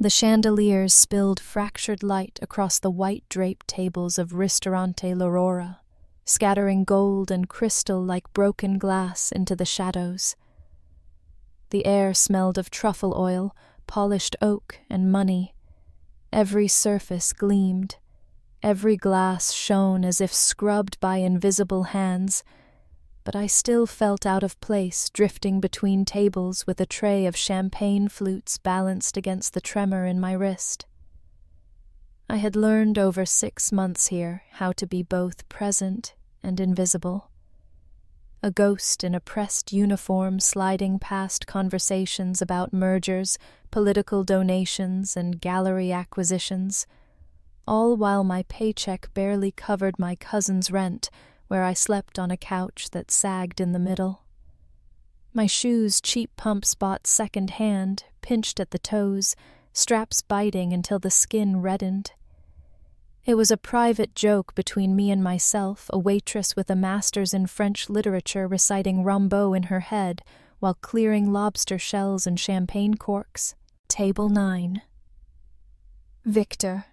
The chandeliers spilled fractured light across the white-draped tables of Ristorante L'Aurora, scattering gold and crystal like broken glass into the shadows. The air smelled of truffle oil, polished oak, and money. Every surface gleamed. Every glass shone as if scrubbed by invisible hands, but I still felt out of place drifting between tables with a tray of champagne flutes balanced against the tremor in my wrist. I had learned over 6 months here how to be both present and invisible. A ghost in a pressed uniform sliding past conversations about mergers, political donations, and gallery acquisitions, all while my paycheck barely covered my cousin's rent, where I slept on a couch that sagged in the middle. My shoes cheap pumps bought second-hand, pinched at the toes, straps biting until the skin reddened. It was a private joke between me and myself, a waitress with a master's in French literature reciting Rimbaud in her head while clearing lobster shells and champagne corks. Table 9. Victor.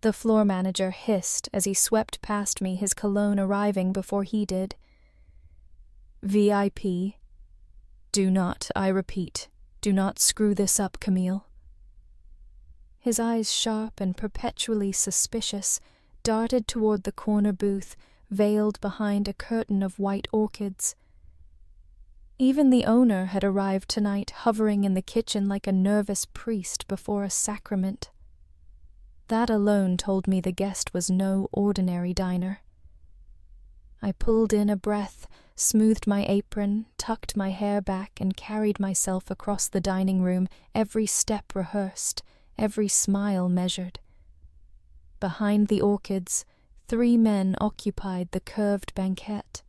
The floor manager hissed as he swept past me, his cologne arriving before he did. VIP. Do not, I repeat, do not screw this up, Camille. His eyes, sharp and perpetually suspicious, darted toward the corner booth, veiled behind a curtain of white orchids. Even the owner had arrived tonight, hovering in the kitchen like a nervous priest before a sacrament. That alone told me the guest was no ordinary diner. I pulled in a breath, smoothed my apron, tucked my hair back, and carried myself across the dining room, every step rehearsed, every smile measured. Behind the orchids, 3 men occupied the curved banquette.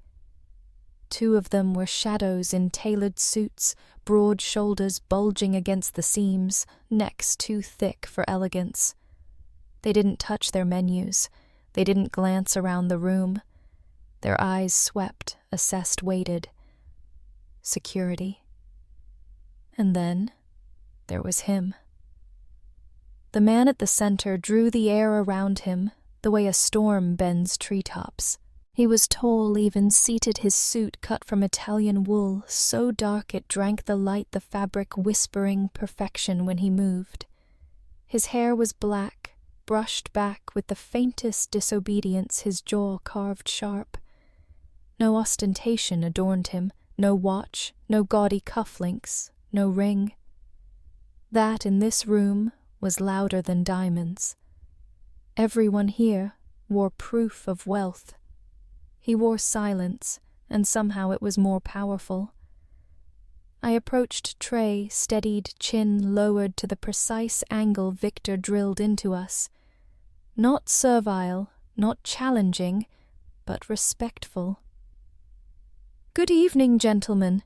2 of them were shadows in tailored suits, broad shoulders bulging against the seams, necks too thick for elegance. They didn't touch their menus. They didn't glance around the room. Their eyes swept, assessed, waited. Security. And then there was him. The man at the center drew the air around him the way a storm bends treetops. He was tall, even-seated, his suit cut from Italian wool, so dark it drank the light, the fabric whispering perfection when he moved. His hair was black, brushed back with the faintest disobedience, his jaw carved sharp. No ostentation adorned him, no watch, no gaudy cufflinks, no ring. That in this room was louder than diamonds. Everyone here wore proof of wealth. He wore silence, and somehow it was more powerful. I approached Trey, steadied, chin lowered to the precise angle Victor drilled into us. Not servile, not challenging, but respectful. "Good evening, gentlemen,"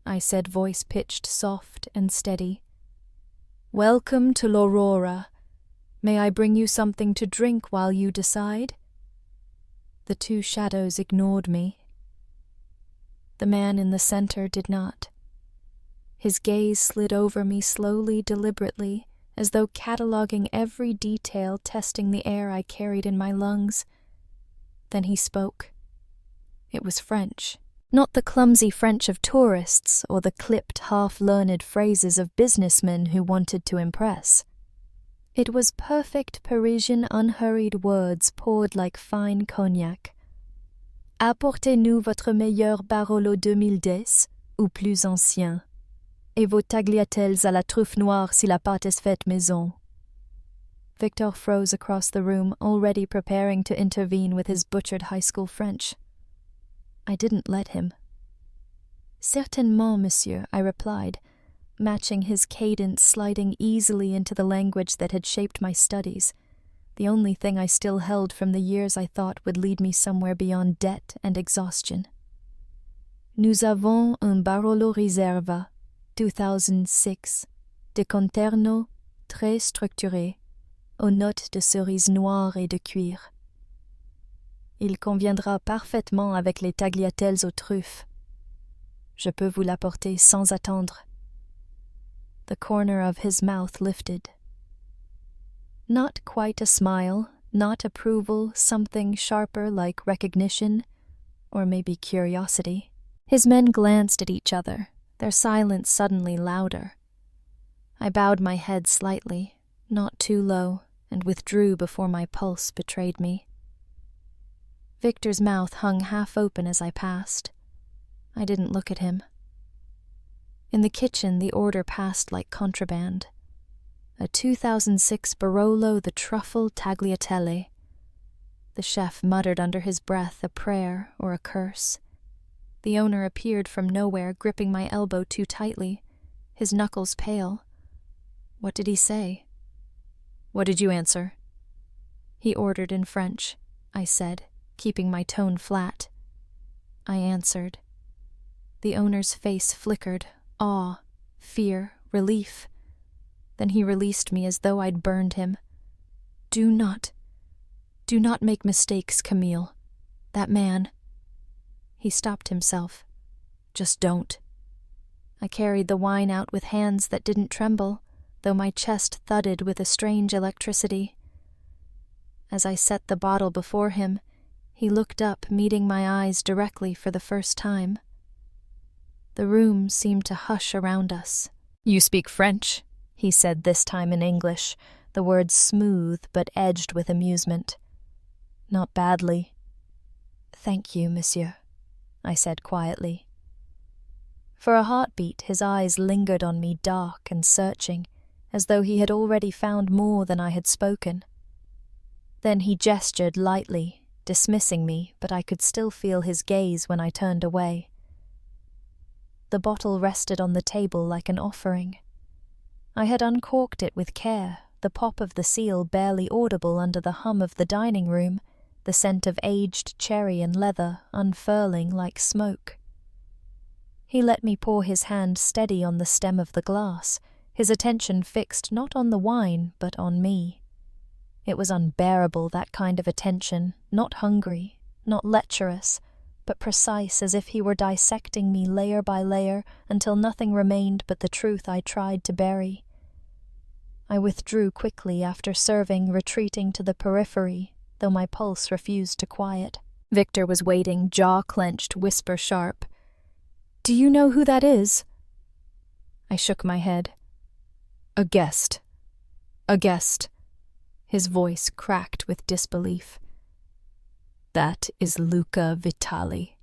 I said, voice pitched soft and steady. "Welcome to L'Aurora. May I bring you something to drink while you decide?" The 2 shadows ignored me. The man in the center did not. His gaze slid over me slowly, deliberately, as though cataloging every detail, testing the air I carried in my lungs. Then he spoke. It was French. Not the clumsy French of tourists or the clipped, half-learned phrases of businessmen who wanted to impress. It was perfect Parisian unhurried words poured like fine cognac. Apportez-nous votre meilleur Barolo 2010 ou plus ancien, et vos tagliatelles à la truffe noire si la pâte est faite maison. Victor froze across the room, already preparing to intervene with his butchered high school French. I didn't let him. "Certainement, monsieur," I replied, matching his cadence, sliding easily into the language that had shaped my studies, the only thing I still held from the years I thought would lead me somewhere beyond debt and exhaustion. "Nous avons un Barolo Riserva, 2006, de conterno très structuré, aux notes de cerise noire et de cuir. Il conviendra parfaitement avec les tagliatelles aux truffes. Je peux vous l'apporter sans attendre." the corner of his mouth lifted. Not quite a smile, not approval, something sharper like recognition, or maybe curiosity. His men glanced at each other, their silence suddenly louder. I bowed my head slightly, not too low, and withdrew before my pulse betrayed me. Victor's mouth hung half open as I passed. I didn't look at him. In the kitchen, the order passed like contraband. A 2006 Barolo the truffle tagliatelle. The chef muttered under his breath a prayer or a curse. The owner appeared from nowhere, gripping my elbow too tightly, his knuckles pale. What did he say? What did you answer? He ordered in French, I said, keeping my tone flat. I answered. The owner's face flickered, awe, fear, relief. Then he released me as though I'd burned him. Do not make mistakes, Camille. That man. He stopped himself. Just don't. I carried the wine out with hands that didn't tremble, though my chest thudded with a strange electricity. As I set the bottle before him, he looked up, meeting my eyes directly for the first time. The room seemed to hush around us. You speak French? He said this time in English, the words smooth but edged with amusement. Not badly. Thank you, monsieur, I said quietly. For a heartbeat, his eyes lingered on me, dark and searching, as though he had already found more than I had spoken. Then he gestured lightly, dismissing me, but I could still feel his gaze when I turned away. The bottle rested on the table like an offering. I had uncorked it with care, the pop of the seal barely audible under the hum of the dining room, the scent of aged cherry and leather unfurling like smoke. He let me pour his hand steady on the stem of the glass, his attention fixed not on the wine but on me. It was unbearable, that kind of attention, not hungry, not lecherous, but precise, as if he were dissecting me layer by layer until nothing remained but the truth I tried to bury. I withdrew quickly after serving, retreating to the periphery, though my pulse refused to quiet. Victor was waiting, jaw clenched, whisper sharp. Do you know who that is? I shook my head. A guest. A guest. His voice cracked with disbelief. That is Luca Vitali.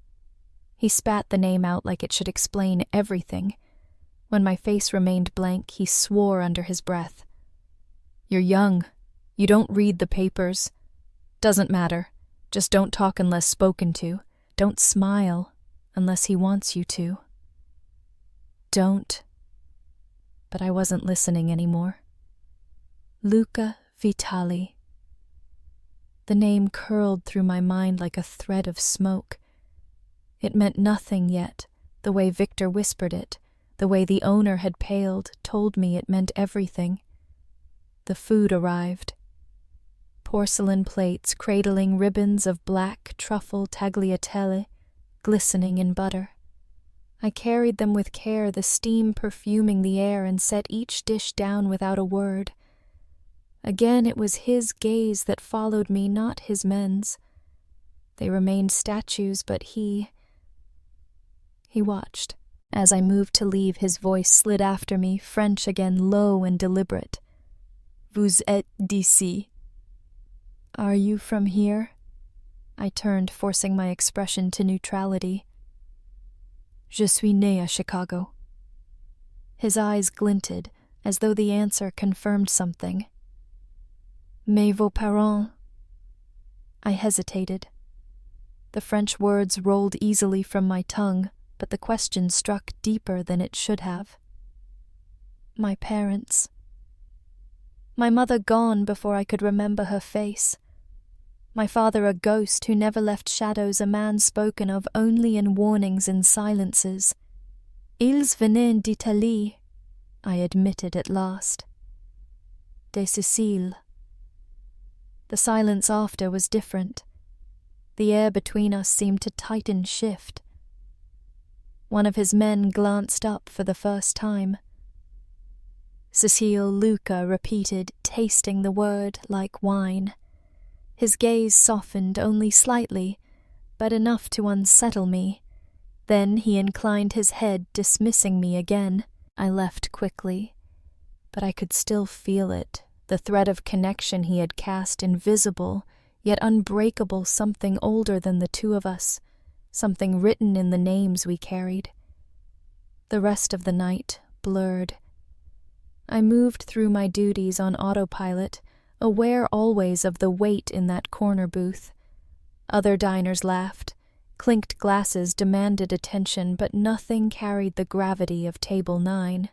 He spat the name out like it should explain everything. When my face remained blank, he swore under his breath. You're young. You don't read the papers. Doesn't matter. Just don't talk unless spoken to. Don't smile unless he wants you to. Don't. But I wasn't listening anymore. Luca Vitali. The name curled through my mind like a thread of smoke. It meant nothing yet, the way Victor whispered it, the way the owner had paled, told me it meant everything. The food arrived. Porcelain plates cradling ribbons of black truffle tagliatelle, glistening in butter. I carried them with care, the steam perfuming the air, and set each dish down without a word. Again it was his gaze that followed me, not his men's. They remained statues, but he watched. As I moved to leave, his voice slid after me, French again, low and deliberate. Vous êtes d'ici. Are you from here? I turned, forcing my expression to neutrality. Je suis né à Chicago. His eyes glinted, as though the answer confirmed something. Mais vos parents? I hesitated. The French words rolled easily from my tongue, but the question struck deeper than it should have. My parents. My mother gone before I could remember her face. My father a ghost who never left shadows, a man spoken of only in warnings and silences. Ils venaient d'Italie, I admitted at last. De Sicile. The silence after was different. The air between us seemed to tighten, shift. One of his men glanced up for the first time. Cecile Luca repeated, tasting the word like wine. His gaze softened only slightly, but enough to unsettle me. Then he inclined his head, dismissing me again. I left quickly, but I could still feel it, the thread of connection he had cast invisible, yet unbreakable, something older than the two of us, something written in the names we carried. The rest of the night blurred. I moved through my duties on autopilot, aware always of the weight in that corner booth. Other diners laughed. Clinked glasses demanded attention, but nothing carried the gravity of Table 9.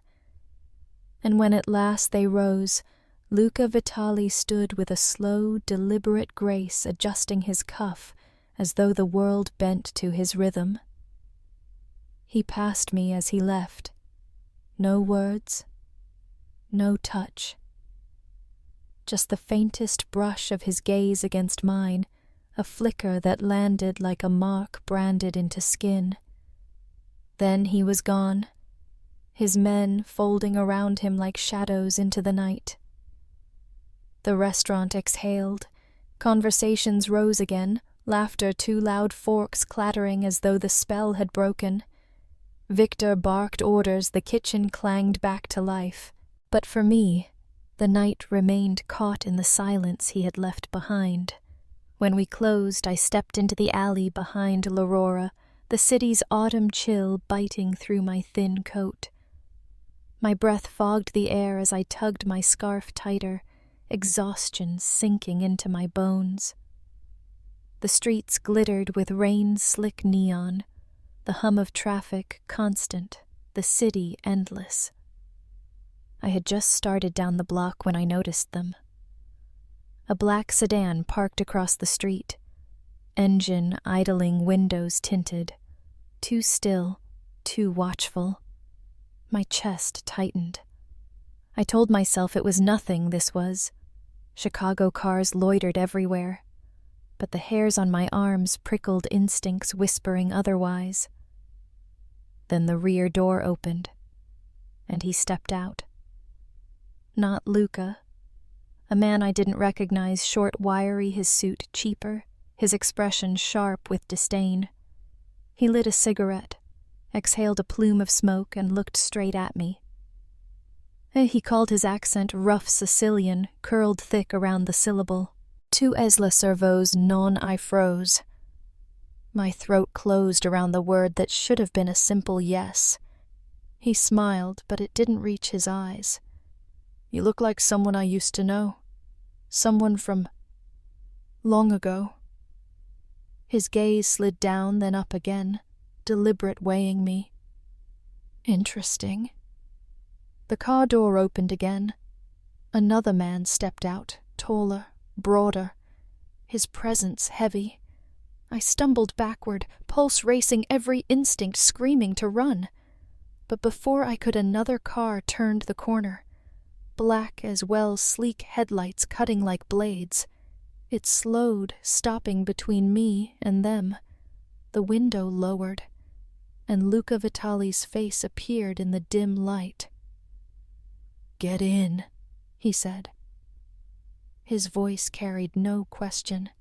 And when at last they rose, Luca Vitali stood with a slow, deliberate grace, adjusting his cuff as though the world bent to his rhythm. He passed me as he left. No words, no touch. Just the faintest brush of his gaze against mine, a flicker that landed like a mark branded into skin. Then he was gone, his men folding around him like shadows into the night. The restaurant exhaled. Conversations rose again, laughter, two loud forks clattering as though the spell had broken. Victor barked orders, the kitchen clanged back to life. But for me, the night remained caught in the silence he had left behind. When we closed, I stepped into the alley behind l'Aurora, the city's autumn chill biting through my thin coat. My breath fogged the air as I tugged my scarf tighter, exhaustion sinking into my bones. The streets glittered with rain-slick neon, the hum of traffic constant, the city endless. I had just started down the block when I noticed them. A black sedan parked across the street, engine idling, windows tinted. Too still, too watchful. My chest tightened. I told myself it was nothing, this was. Chicago cars loitered everywhere, but the hairs on my arms prickled instincts whispering otherwise. Then the rear door opened, and he stepped out. Not Luca. A man I didn't recognize, short, wiry, his suit cheaper, his expression sharp with disdain. He lit a cigarette, exhaled a plume of smoke, and looked straight at me. He called his accent rough Sicilian, curled thick around the syllable. Tu es la cerveuse non I froze. My throat closed around the word that should have been a simple yes. He smiled, but it didn't reach his eyes. You look like someone I used to know. Someone from long ago. His gaze slid down, then up again, deliberate, weighing me. Interesting. The car door opened again. Another man stepped out, taller, broader, his presence heavy. I stumbled backward, pulse racing, every instinct screaming to run. But before I could, another car turned the corner. Black as well, sleek headlights cutting like blades. It slowed, stopping between me and them. The window lowered, and Luca Vitali's face appeared in the dim light. "Get in," he said. His voice carried no question.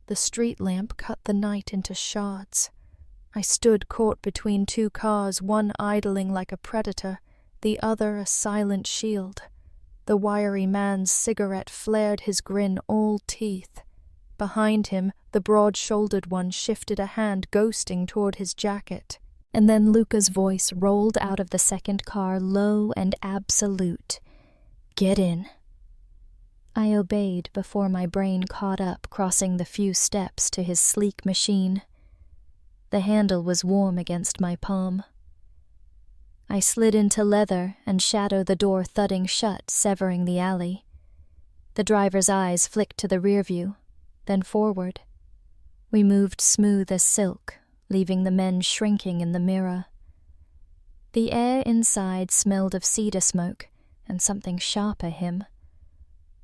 The street lamp cut the night into shards. I stood caught between two cars, one idling like a predator, the other a silent shield. The wiry man's cigarette flared his grin, all teeth. Behind him, the broad-shouldered one shifted a hand, ghosting toward his jacket. And then Luca's voice rolled out of the second car, low and absolute. "Get in." I obeyed before my brain caught up, crossing the few steps to his sleek machine. The handle was warm against my palm. I slid into leather and shadow the door thudding shut, severing the alley. The driver's eyes flicked to the rear view, then forward. We moved smooth as silk, leaving the men shrinking in the mirror. The air inside smelled of cedar smoke and something sharper him.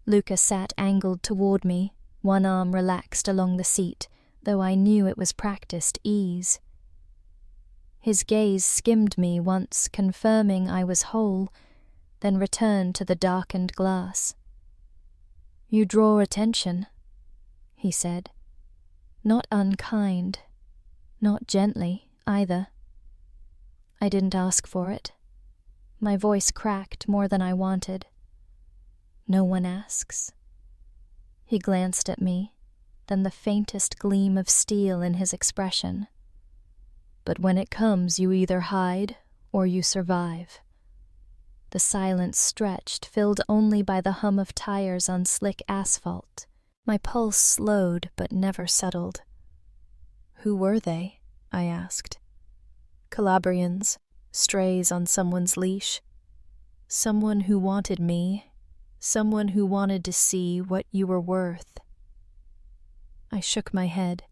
Luca sat angled toward me, one arm relaxed along the seat, though I knew it was practiced ease. His gaze skimmed me once, confirming I was whole, then returned to the darkened glass. "You draw attention," he said. Not unkind, not gently, either. I didn't ask for it. My voice cracked more than I wanted. No one asks. He glanced at me, then the faintest gleam of steel in his expression. "But when it comes, you either hide or you survive." The silence stretched, filled only by the hum of tires on slick asphalt. My pulse slowed but never settled. "Who were they?" I asked. "Calabrians, strays on someone's leash. Someone who wanted me, someone who wanted to see what you were worth." I shook my head.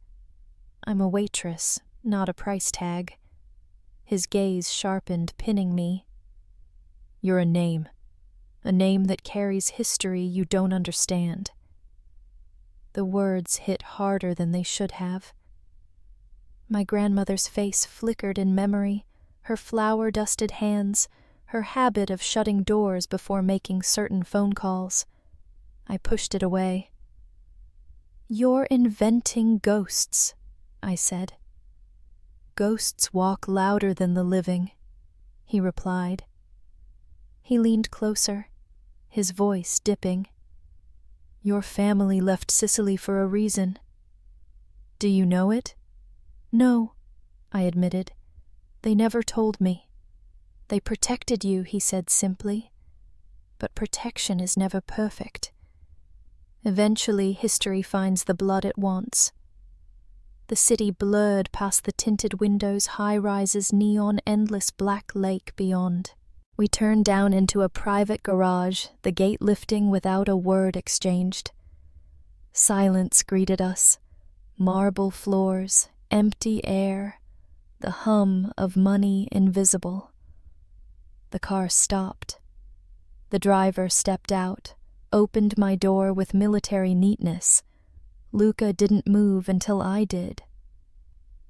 "I'm a waitress, not a price tag." His gaze sharpened, pinning me. "You're a name that carries history you don't understand." The words hit harder than they should have. My grandmother's face flickered in memory, her flour-dusted hands, her habit of shutting doors before making certain phone calls. I pushed it away. "You're inventing ghosts," I said. "Ghosts walk louder than the living," he replied. He leaned closer, his voice dipping. "Your family left Sicily for a reason. Do you know it?" "No," I admitted. "They never told me." "They protected you," he said simply. "But protection is never perfect. Eventually, history finds the blood it wants." The city blurred past the tinted windows, high-rises, neon, endless black lake beyond. We turned down into a private garage, the gate lifting without a word exchanged. Silence greeted us. Marble floors, empty air, the hum of money invisible. The car stopped. The driver stepped out, opened my door with military neatness. Luca didn't move until I did.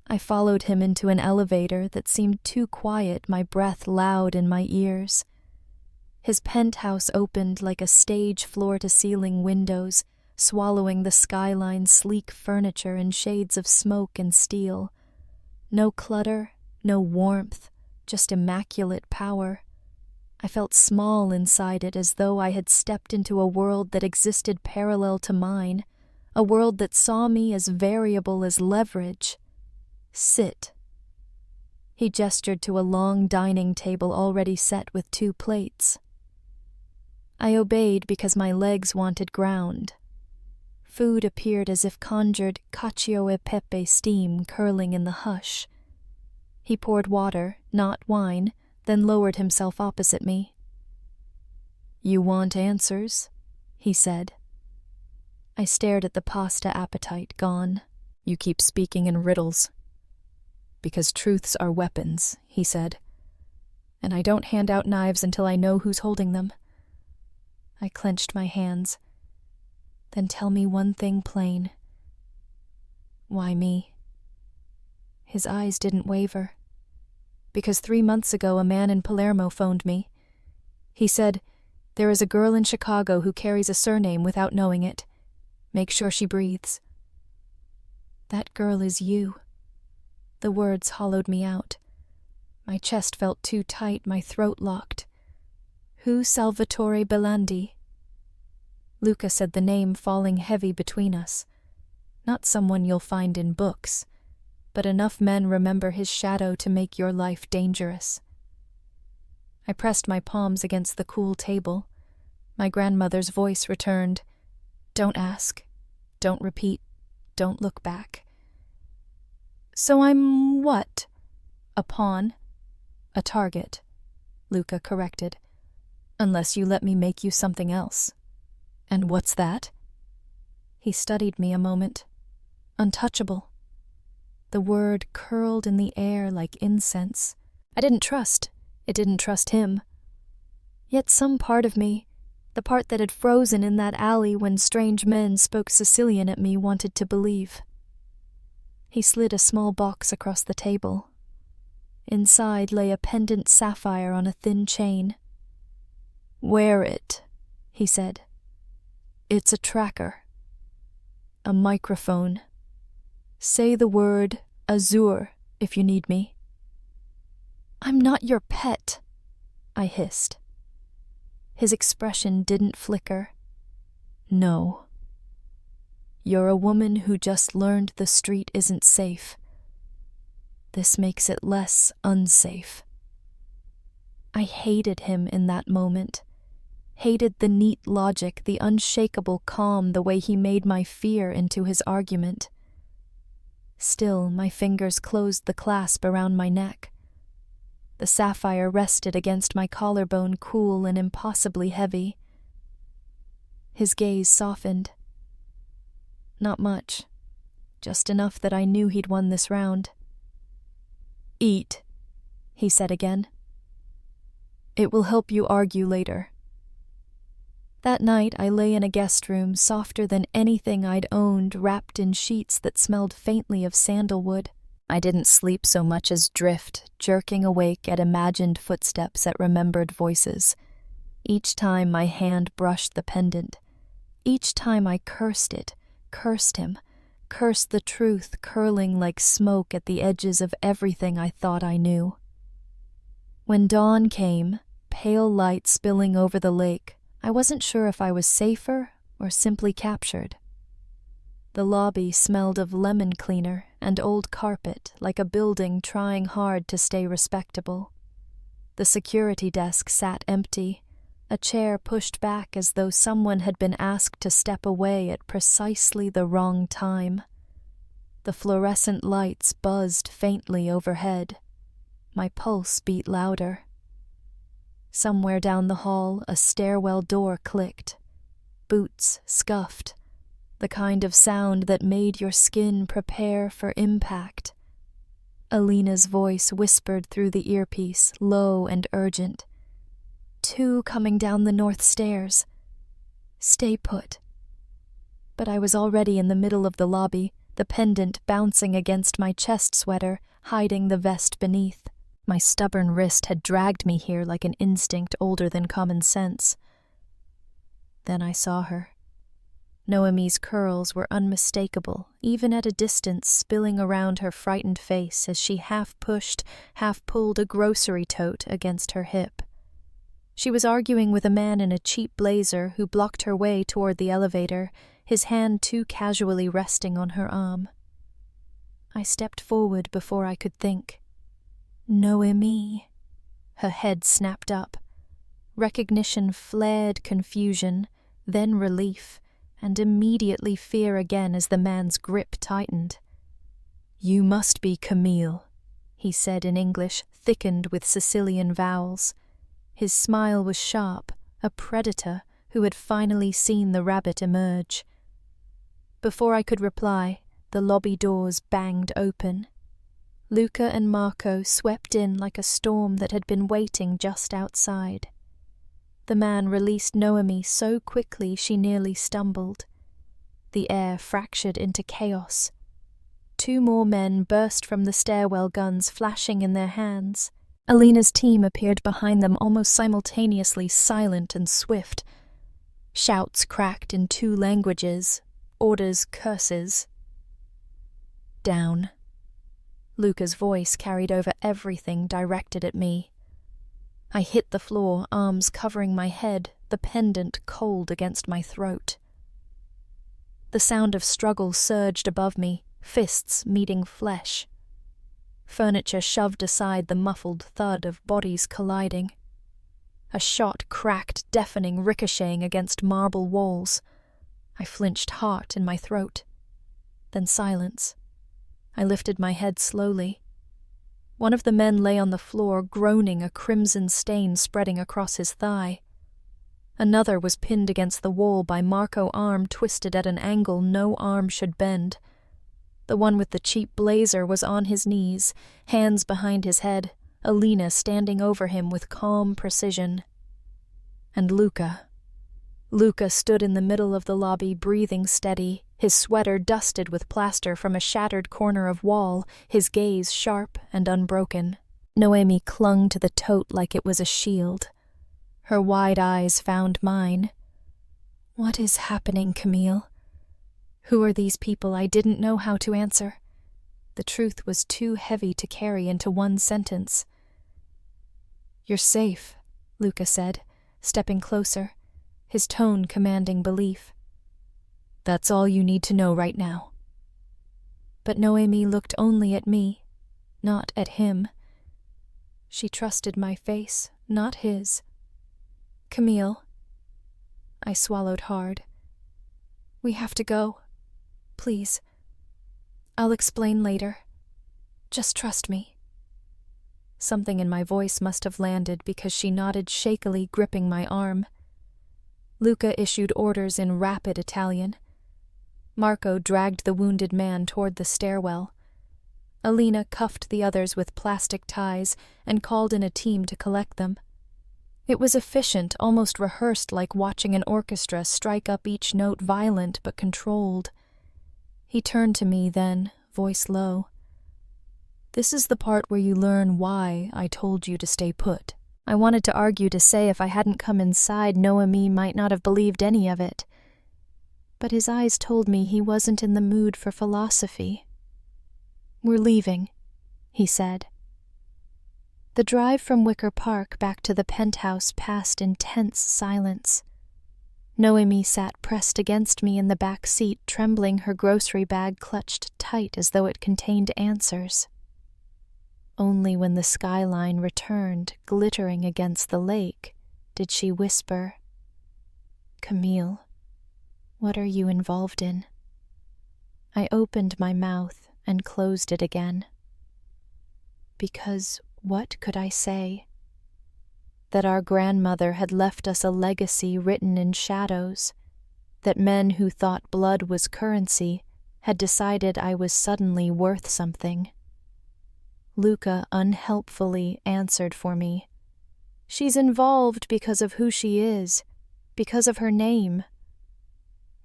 I followed him into an elevator that seemed too quiet, my breath loud in my ears. His penthouse opened like a stage floor-to-ceiling windows, swallowing the skyline's sleek furniture in shades of smoke and steel. No clutter, no warmth, just immaculate power. I felt small inside it, as though I had stepped into a world that existed parallel to mine, a world that saw me as variable as leverage. "Sit." He gestured to a long dining table already set with 2 plates. I obeyed because my legs wanted ground. Food appeared as if conjured cacio e pepe steam curling in the hush. He poured water, not wine, then lowered himself opposite me. "You want answers?" he said. I stared at the pasta appetite gone. "You keep speaking in riddles." "Because truths are weapons," he said. "And I don't hand out knives until I know who's holding them." I clenched my hands. "Then tell me one thing plain." "Why me?" His eyes didn't waver. "Because 3 months ago a man in Palermo phoned me. He said, 'There is a girl in Chicago who carries a surname without knowing it. Make sure she breathes.' That girl is you." The words hollowed me out. My chest felt too tight, my throat locked. "Who Salvatore Belandi?" Luca said the name, falling heavy between us. "Not someone you'll find in books, but enough men remember his shadow to make your life dangerous." I pressed my palms against the cool table. My grandmother's voice returned. "Don't ask. Don't repeat. Don't look back." "So I'm what?" "A pawn." "A target," Luca corrected. "Unless you let me make you something else." "And what's that?" He studied me a moment. "Untouchable." The word curled in the air like incense. I didn't trust. It didn't trust him. Yet some part of me, the part that had frozen in that alley when strange men spoke Sicilian at me, wanted to believe. He slid a small box across the table. Inside lay a pendant sapphire on a thin chain. Wear it, he said. It's a tracker. A microphone. Say the word Azure if you need me. I'm not your pet, I hissed. His expression didn't flicker. No. You're a woman who just learned the street isn't safe. This makes it less unsafe. I hated him in that moment. Hated the neat logic, the unshakable calm, the way he made my fear into his argument. Still, my fingers closed the clasp around my neck. The sapphire rested against my collarbone, cool and impossibly heavy. His gaze softened. Not much. Just enough that I knew he'd won this round. Eat, he said again. It will help you argue later. That night I lay in a guest room softer than anything I'd owned, wrapped in sheets that smelled faintly of sandalwood. I didn't sleep so much as drift, jerking awake at imagined footsteps, at remembered voices. Each time my hand brushed the pendant. Each time I cursed it, cursed him, cursed the truth curling like smoke at the edges of everything I thought I knew. When dawn came, pale light spilling over the lake, I wasn't sure if I was safer or simply captured. The lobby smelled of lemon cleaner and old carpet, like a building trying hard to stay respectable. The security desk sat empty, a chair pushed back as though someone had been asked to step away at precisely the wrong time. The fluorescent lights buzzed faintly overhead. My pulse beat louder. Somewhere down the hall, a stairwell door clicked. Boots scuffed, the kind of sound that made your skin prepare for impact. Alina's voice whispered through the earpiece, low and urgent. 2 coming down the north stairs. Stay put. But I was already in the middle of the lobby, the pendant bouncing against my chest sweater, hiding the vest beneath. My stubborn wrist had dragged me here like an instinct older than common sense. Then I saw her. Noemi's curls were unmistakable, even at a distance, spilling around her frightened face as she half pushed, half pulled a grocery tote against her hip. She was arguing with a man in a cheap blazer who blocked her way toward the elevator, his hand too casually resting on her arm. I stepped forward before I could think. Noemi. Her head snapped up. Recognition flared confusion, then relief, and immediately fear again as the man's grip tightened. You must be Camille, he said in English, thickened with Sicilian vowels. His smile was sharp, a predator who had finally seen the rabbit emerge. Before I could reply, the lobby doors banged open. Luca and Marco swept in like a storm that had been waiting just outside. The man released Noemi so quickly she nearly stumbled. The air fractured into chaos. 2 more men burst from the stairwell, guns flashing in their hands. Alina's team appeared behind them almost simultaneously, silent and swift. Shouts cracked in 2 languages, orders, curses. Down. Luca's voice carried over everything directed at me. I hit the floor, arms covering my head, the pendant cold against my throat. The sound of struggle surged above me, fists meeting flesh. Furniture shoved aside the muffled thud of bodies colliding. A shot cracked, deafening, ricocheting against marble walls. I flinched, heart in my throat. Then silence. I lifted my head slowly. One of the men lay on the floor, groaning, a crimson stain spreading across his thigh. Another was pinned against the wall by Marco, arm twisted at an angle no arm should bend. The one with the cheap blazer was on his knees, hands behind his head, Alina standing over him with calm precision. And Luca. Luca stood in the middle of the lobby, breathing steady, his sweater dusted with plaster from a shattered corner of wall, his gaze sharp and unbroken. Noemi clung to the tote like it was a shield. Her wide eyes found mine. What is happening, Camille? Who are these people? I didn't know how to answer. The truth was too heavy to carry into one sentence. You're safe, Luca said, stepping closer, his tone commanding belief. That's all you need to know right now. But Noemi looked only at me, not at him. She trusted my face, not his. Camille. I swallowed hard. We have to go. Please. I'll explain later. Just trust me. Something in my voice must have landed because she nodded shakily, gripping my arm. Luca issued orders in rapid Italian. Marco dragged the wounded man toward the stairwell. Alina cuffed the others with plastic ties and called in a team to collect them. It was efficient, almost rehearsed, like watching an orchestra strike up each note, violent but controlled. He turned to me then, voice low. This is the part where you learn why I told you to stay put. I wanted to argue to say if I hadn't come inside, Noemi might not have believed any of it. But his eyes told me he wasn't in the mood for philosophy. We're leaving, he said. The drive from Wicker Park back to the penthouse passed in tense silence. Noemi sat pressed against me in the back seat, trembling, her grocery bag clutched tight as though it contained answers. Only when the skyline returned, glittering against the lake, did she whisper, Camille, what are you involved in? I opened my mouth and closed it again. Because what could I say? That our grandmother had left us a legacy written in shadows, that men who thought blood was currency had decided I was suddenly worth something. Luca unhelpfully answered for me. She's involved because of who she is, because of her name.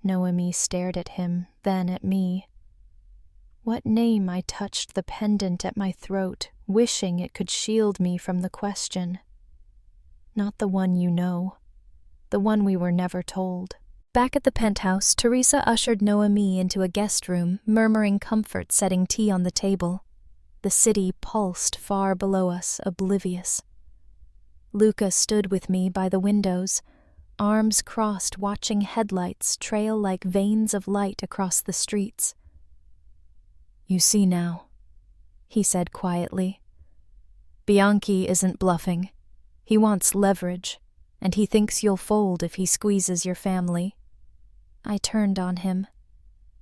Noemi stared at him, then at me. What name? I touched the pendant at my throat, wishing it could shield me from the question. Not the one you know, the one we were never told. Back at the penthouse, Teresa ushered Noemi into a guest room, murmuring comfort, setting tea on the table. The city pulsed far below us, oblivious. Luca stood with me by the windows, arms crossed, watching headlights trail like veins of light across the streets. You see now, he said quietly. Bianchi isn't bluffing. He wants leverage, and he thinks you'll fold if he squeezes your family. I turned on him.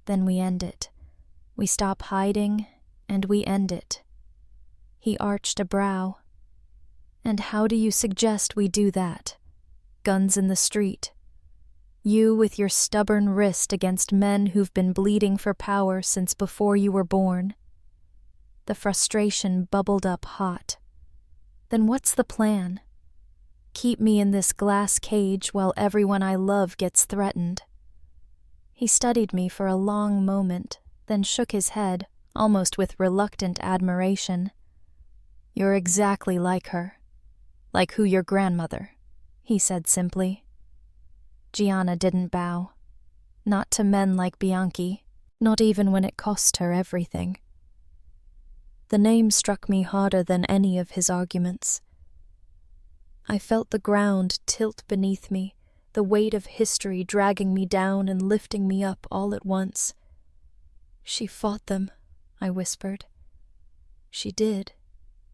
Then we end it. We stop hiding, and we end it. He arched a brow. And how do you suggest we do that? Guns in the street. You with your stubborn wrist against men who've been bleeding for power since before you were born. The frustration bubbled up hot. Then what's the plan? Keep me in this glass cage while everyone I love gets threatened. He studied me for a long moment, then shook his head, almost with reluctant admiration. You're exactly like her. Like who, your grandmother, he said simply. Gianna didn't bow. Not to men like Bianchi, not even when it cost her everything. The name struck me harder than any of his arguments. I felt the ground tilt beneath me, the weight of history dragging me down and lifting me up all at once. She fought them, I whispered. She did,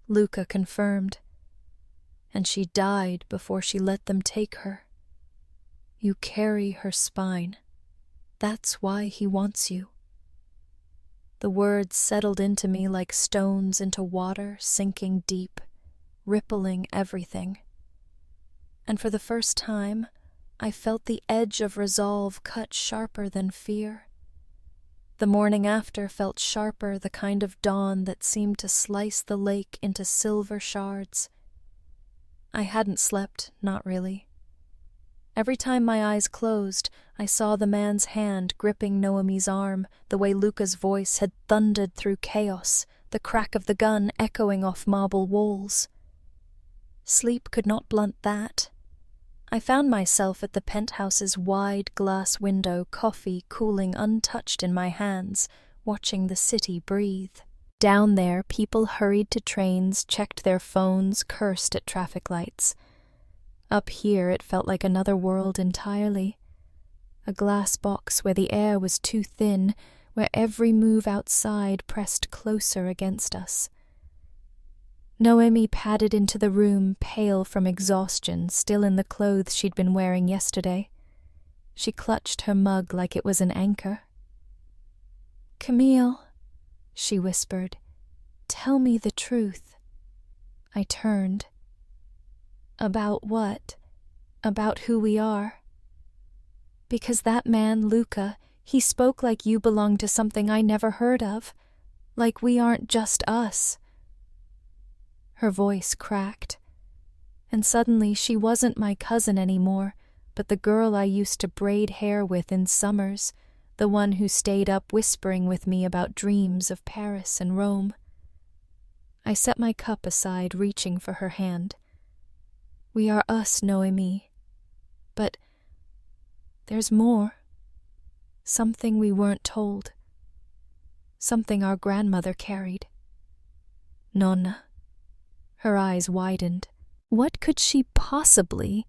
Luca confirmed. And she died before she let them take her. You carry her spine. That's why he wants you. The words settled into me like stones into water, sinking deep, rippling everything. And for the first time, I felt the edge of resolve cut sharper than fear. The morning after felt sharper, the kind of dawn that seemed to slice the lake into silver shards. I hadn't slept, not really. Every time my eyes closed, I saw the man's hand gripping Noemi's arm, the way Luca's voice had thundered through chaos, the crack of the gun echoing off marble walls. Sleep could not blunt that. I found myself at the penthouse's wide glass window, coffee cooling untouched in my hands, watching the city breathe. Down there, people hurried to trains, checked their phones, cursed at traffic lights. Up here, it felt like another world entirely. A glass box where the air was too thin, where every move outside pressed closer against us. Noemi padded into the room, pale from exhaustion, still in the clothes she'd been wearing yesterday. She clutched her mug like it was an anchor. "Camille," she whispered, "tell me the truth." I turned. "About what? About who we are?" "Because that man, Luca, he spoke like you belonged to something I never heard of. Like we aren't just us." Her voice cracked, and suddenly she wasn't my cousin anymore, but the girl I used to braid hair with in summers, the one who stayed up whispering with me about dreams of Paris and Rome. I set my cup aside, reaching for her hand. "We are us, Noemi. But there's more. Something we weren't told. Something our grandmother carried." "Nonna." Her eyes widened. What could she possibly?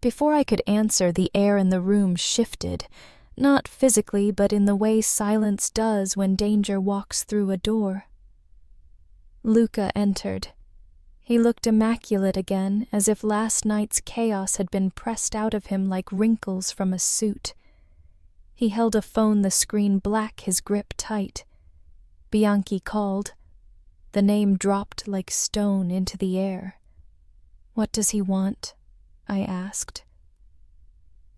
Before I could answer, the air in the room shifted, not physically, but in the way silence does when danger walks through a door. Luca entered. He looked immaculate again, as if last night's chaos had been pressed out of him like wrinkles from a suit. He held a phone, the screen black, his grip tight. Bianchi called. The name dropped like stone into the air. "What does he want?" I asked.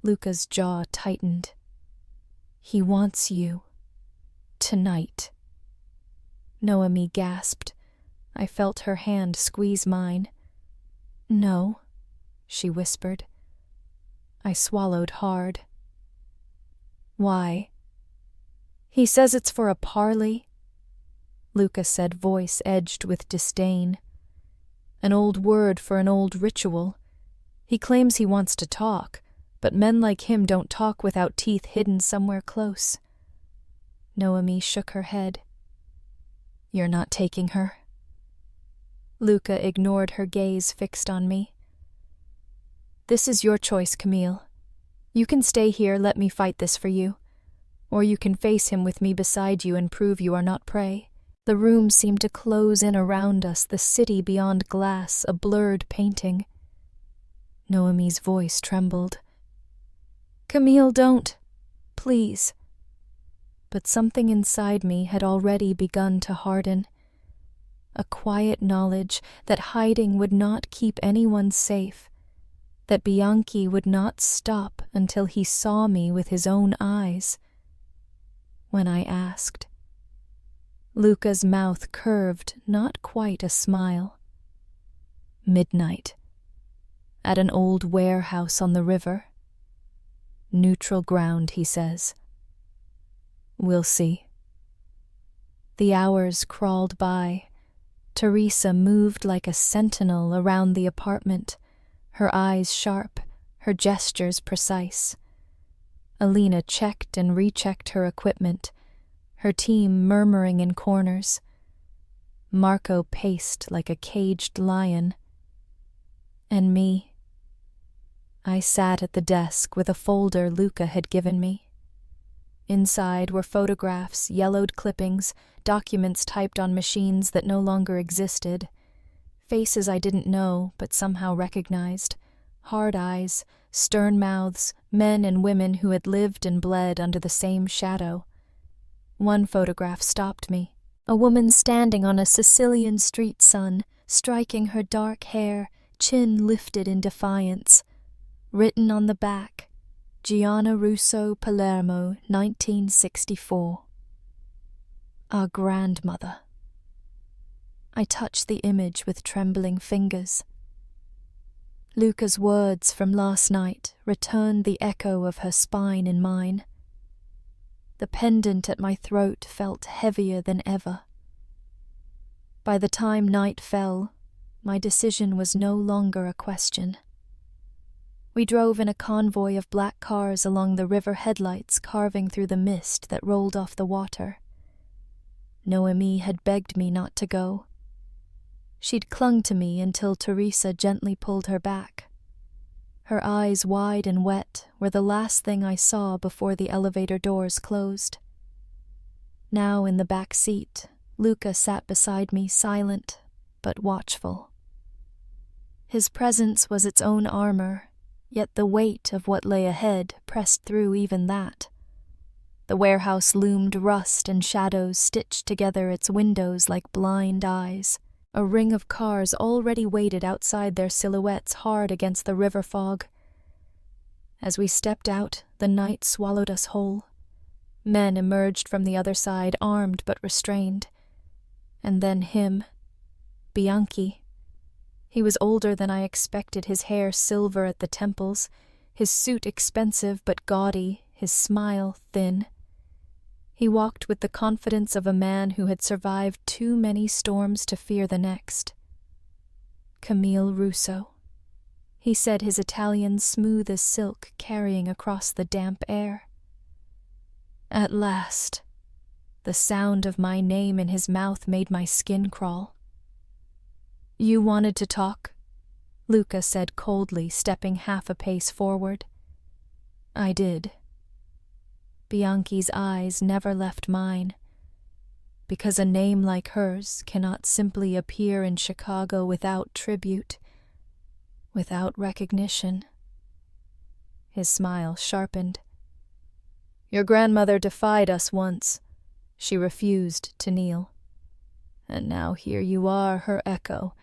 Luca's jaw tightened. "He wants you. Tonight." Noemi gasped. I felt her hand squeeze mine. "No," she whispered. I swallowed hard. "Why?" "He says it's for a parley," Luca said, voice edged with disdain. "An old word for an old ritual. He claims he wants to talk, but men like him don't talk without teeth hidden somewhere close." Noemi shook her head. "You're not taking her?" Luca ignored her gaze fixed on me. "This is your choice, Camille. You can stay here, let me fight this for you. Or you can face him with me beside you and prove you are not prey." The room seemed to close in around us, the city beyond glass, a blurred painting. Noemi's voice trembled. "Camille, don't. Please." But something inside me had already begun to harden. A quiet knowledge that hiding would not keep anyone safe, that Bianchi would not stop until he saw me with his own eyes. When I asked, Luca's mouth curved, not quite a smile. "Midnight. At an old warehouse on the river. Neutral ground, he says. We'll see." The hours crawled by. Teresa moved like a sentinel around the apartment, her eyes sharp, her gestures precise. Alina checked and rechecked her equipment, her team murmuring in corners. Marco paced like a caged lion. And me. I sat at the desk with a folder Luca had given me. Inside were photographs, yellowed clippings, documents typed on machines that no longer existed, faces I didn't know but somehow recognized, hard eyes, stern mouths, men and women who had lived and bled under the same shadow. One photograph stopped me. A woman standing on a Sicilian street sun, striking her dark hair, chin lifted in defiance. Written on the back, Gianna Russo, Palermo, 1964. Our grandmother. I touched the image with trembling fingers. Luca's words from last night returned the echo of her spine in mine. The pendant at my throat felt heavier than ever. By the time night fell, my decision was no longer a question. We drove in a convoy of black cars along the river, headlights carving through the mist that rolled off the water. Noemi had begged me not to go. She'd clung to me until Teresa gently pulled her back. Her eyes, wide and wet, were the last thing I saw before the elevator doors closed. Now in the back seat, Luca sat beside me, silent but watchful. His presence was its own armor, yet the weight of what lay ahead pressed through even that. The warehouse loomed, rust and shadows stitched together its windows like blind eyes. A ring of cars already waited outside, their silhouettes hard against the river fog. As we stepped out, the night swallowed us whole. Men emerged from the other side, armed but restrained. And then him, Bianchi. He was older than I expected, his hair silver at the temples, his suit expensive but gaudy, his smile thin. He walked with the confidence of a man who had survived too many storms to fear the next. Camille Russo. He said, his Italian smooth as silk carrying across the damp air. At last. The sound of my name in his mouth made my skin crawl. You wanted to talk? Luca said coldly, stepping half a pace forward. I did. Bianchi's eyes never left mine, because a name like hers cannot simply appear in Chicago without tribute, without recognition. His smile sharpened. Your grandmother defied us once. She refused to kneel. And now here you are, her echo.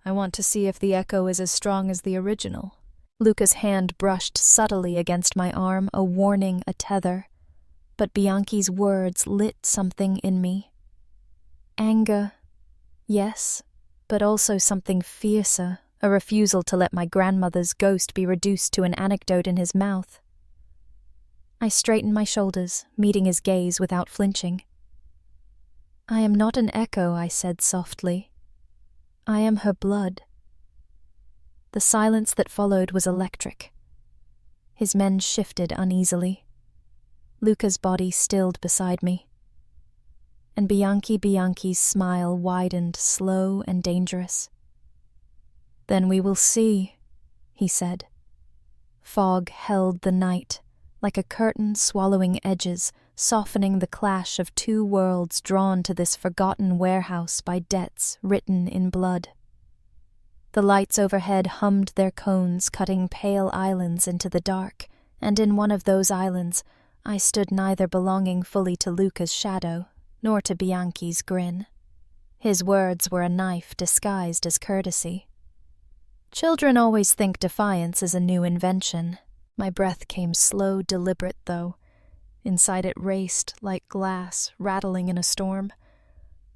I want to see if the echo is as strong as the original. Luca's hand brushed subtly against my arm, a warning, a tether. But Bianchi's words lit something in me. Anger, yes, but also something fiercer, a refusal to let my grandmother's ghost be reduced to an anecdote in his mouth. I straightened my shoulders, meeting his gaze without flinching. I am not an echo, I said softly. I am her blood. The silence that followed was electric. His men shifted uneasily. Luca's body stilled beside me. And Bianchi's smile widened, slow and dangerous. Then we will see, he said. Fog held the night, like a curtain swallowing edges, softening the clash of two worlds drawn to this forgotten warehouse by debts written in blood. The lights overhead hummed their cones, cutting pale islands into the dark, and in one of those islands I stood, neither belonging fully to Luca's shadow, nor to Bianchi's grin. His words were a knife disguised as courtesy. Children always think defiance is a new invention. My breath came slow, deliberate, though. Inside it raced, like glass, rattling in a storm.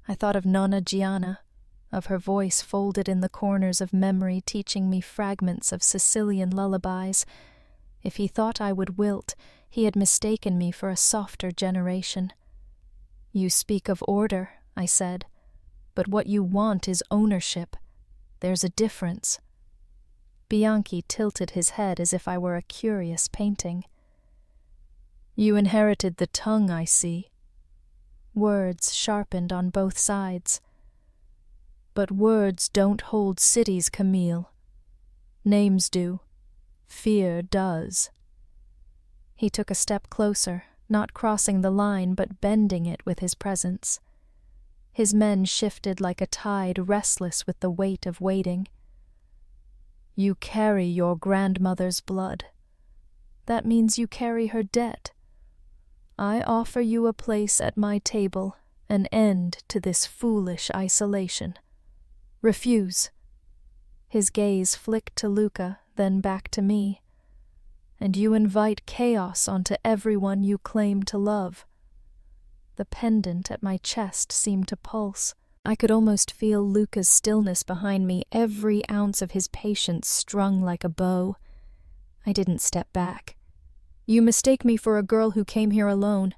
I thought of Nonna Gianna, of her voice folded in the corners of memory, teaching me fragments of Sicilian lullabies. If he thought I would wilt, he had mistaken me for a softer generation. You speak of order, I said, but what you want is ownership. There's a difference. Bianchi tilted his head as if I were a curious painting. You inherited the tongue, I see. Words sharpened on both sides. But words don't hold cities, Camille. Names do. Fear does. He took a step closer, not crossing the line but bending it with his presence. His men shifted like a tide, restless with the weight of waiting. You carry your grandmother's blood. That means you carry her debt. I offer you a place at my table, an end to this foolish isolation. Refuse. His gaze flicked to Luca, then back to me. And you invite chaos onto everyone you claim to love. The pendant at my chest seemed to pulse. I could almost feel Luca's stillness behind me, every ounce of his patience strung like a bow. I didn't step back. You mistake me for a girl who came here alone.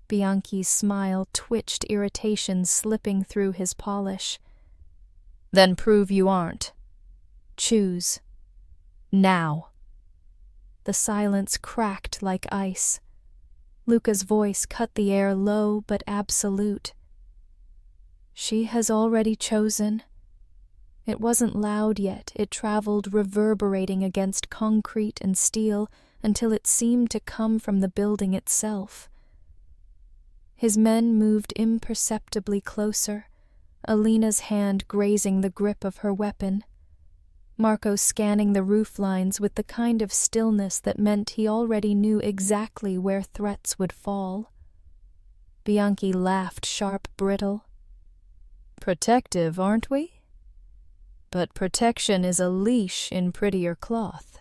Bianchi's smile twitched, irritation slipping through his polish. Then prove you aren't. Choose. Now. the silence cracked like ice. Luca's voice cut the air low but absolute. She has already chosen. It wasn't loud yet. It traveled reverberating against concrete and steel until it seemed to come from the building itself. His men moved imperceptibly closer, Alina's hand grazing the grip of her weapon. Marco scanning the roof lines with the kind of stillness that meant he already knew exactly where threats would fall. Bianchi laughed sharp brittle. "Protective, aren't we? But protection is a leash in prettier cloth.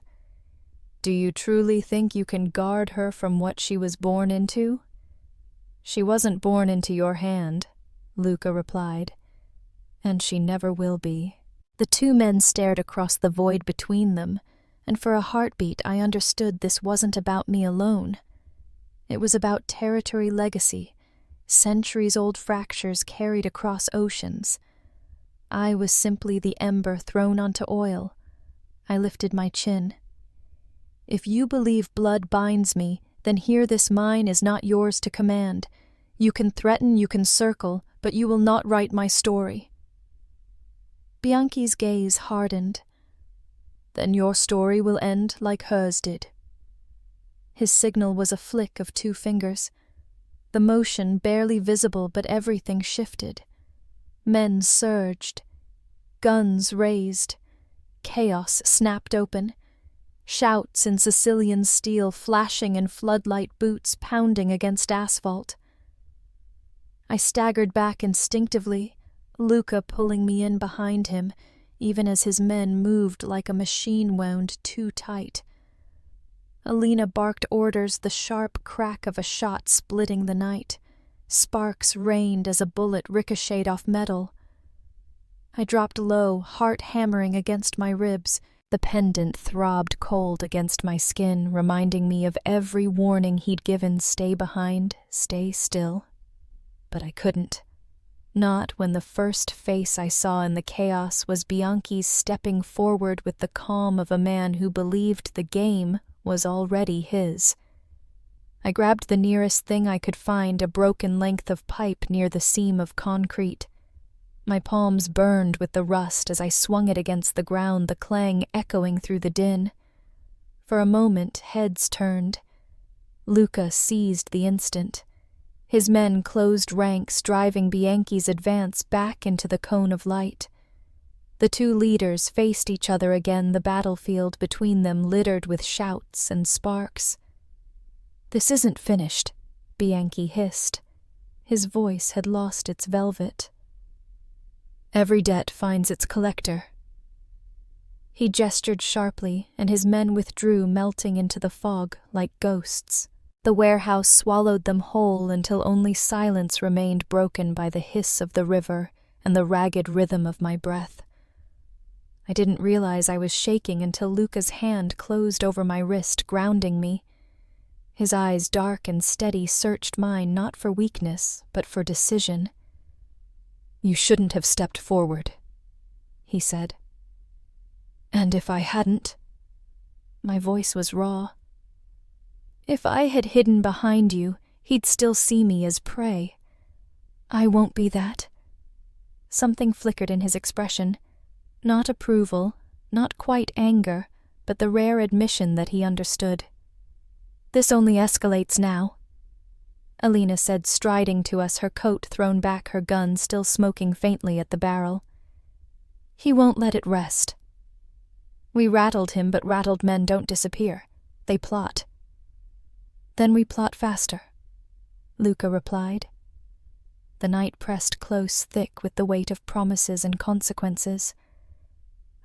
Do you truly think you can guard her from what she was born into?" "She wasn't born into your hand," Luca replied, "and she never will be." The two men stared across the void between them, and for a heartbeat I understood this wasn't about me alone. It was about territory legacy, centuries-old fractures carried across oceans. I was simply the ember thrown onto oil. I lifted my chin. "If you believe blood binds me, then here this mine is not yours to command. You can threaten, you can circle, but you will not write my story." Bianchi's gaze hardened. "Then your story will end like hers did." His signal was a flick of 2 fingers. The motion barely visible, but everything shifted. Men surged. Guns raised. Chaos snapped open. Shouts in Sicilian steel flashing in floodlight boots pounding against asphalt. I staggered back instinctively, Luca pulling me in behind him, even as his men moved like a machine wound too tight. Alina barked orders, the sharp crack of a shot splitting the night. Sparks rained as a bullet ricocheted off metal. I dropped low, heart hammering against my ribs. The pendant throbbed cold against my skin, reminding me of every warning he'd given: stay behind, stay still. But I couldn't. Not when the first face I saw in the chaos was Bianchi's stepping forward with the calm of a man who believed the game was already his. I grabbed the nearest thing I could find, a broken length of pipe near the seam of concrete. My palms burned with the rust as I swung it against the ground, the clang echoing through the din. For a moment, heads turned. Luca seized the instant. His men closed ranks, driving Bianchi's advance back into the cone of light. The two leaders faced each other again, the battlefield between them littered with shouts and sparks. "This isn't finished," Bianchi hissed. His voice had lost its velvet. "Every debt finds its collector." He gestured sharply, and his men withdrew, melting into the fog like ghosts. The warehouse swallowed them whole until only silence remained, broken by the hiss of the river and the ragged rhythm of my breath. I didn't realize I was shaking until Luca's hand closed over my wrist, grounding me. His eyes, dark and steady, searched mine not for weakness, but for decision. "You shouldn't have stepped forward," he said. "And if I hadn't?" My voice was raw. "If I had hidden behind you, he'd still see me as prey. I won't be that." Something flickered in his expression. Not approval, not quite anger, but the rare admission that he understood. "This only escalates now," Alina said, striding to us, her coat thrown back, her gun still smoking faintly at the barrel. "He won't let it rest." "We rattled him, but rattled men don't disappear. They plot." "Then we plot faster," Luca replied. The night pressed close, thick with the weight of promises and consequences.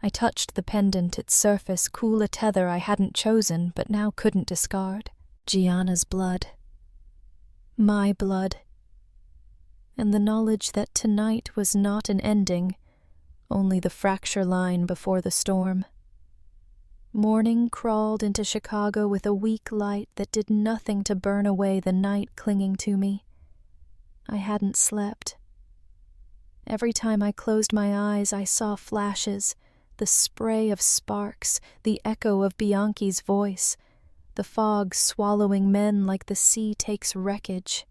I touched the pendant, its surface cool, a tether I hadn't chosen but now couldn't discard. Gianna's blood. My blood. And the knowledge that tonight was not an ending, only the fracture line before the storm. Morning crawled into Chicago with a weak light that did nothing to burn away the night clinging to me. I hadn't slept. Every time I closed my eyes, I saw flashes, the spray of sparks, the echo of Bianchi's voice. the fog swallowing men like the sea takes wreckage.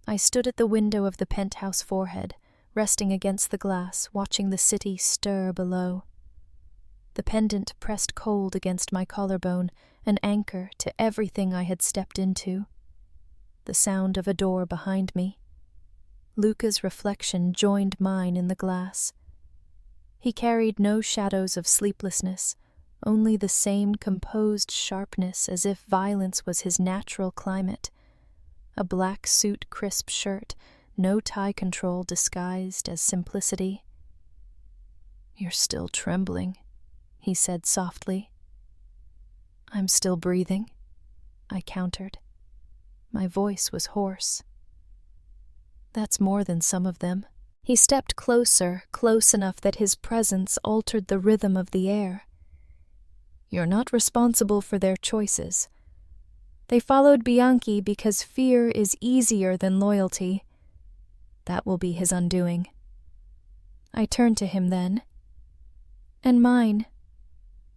I stood at the window of the penthouse forehead, resting against the glass, watching the city stir below. The pendant pressed cold against my collarbone, an anchor to everything I had stepped into. The sound of a door behind me. Luca's reflection joined mine in the glass. He carried no shadows of sleeplessness, only the same composed sharpness as if violence was his natural climate. A black suit crisp shirt, no tie control disguised as simplicity. "You're still trembling," he said softly. "I'm still breathing," I countered. My voice was hoarse. "That's more than some of them." He stepped closer, close enough that his presence altered the rhythm of the air. "You're not responsible for their choices. They followed Bianchi because fear is easier than loyalty. That will be his undoing." I turned to him then. "And mine."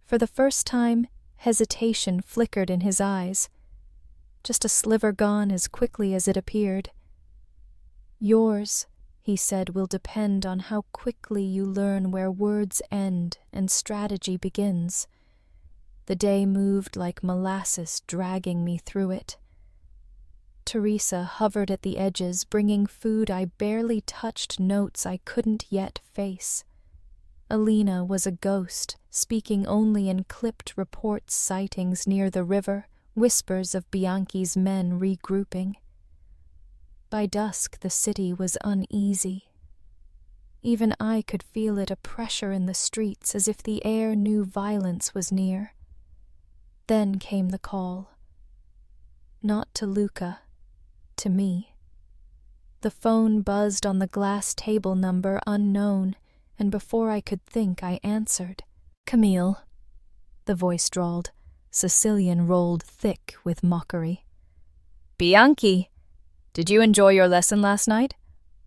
For the first time, hesitation flickered in his eyes. Just a sliver gone as quickly as it appeared. "Yours," he said, "will depend on how quickly you learn where words end and strategy begins." The day moved like molasses dragging me through it. Teresa hovered at the edges, bringing food I barely touched, notes I couldn't yet face. Alina was a ghost, speaking only in clipped reports, sightings near the river, whispers of Bianchi's men regrouping. By dusk the city was uneasy. Even I could feel it, a pressure in the streets, as if the air knew violence was near. Then came the call. Not to Luca, to me. The phone buzzed on the glass table, number unknown, and before I could think I answered. "Camille," the voice drawled. Sicilian rolled thick with mockery. "Bianchi! Did you enjoy your lesson last night?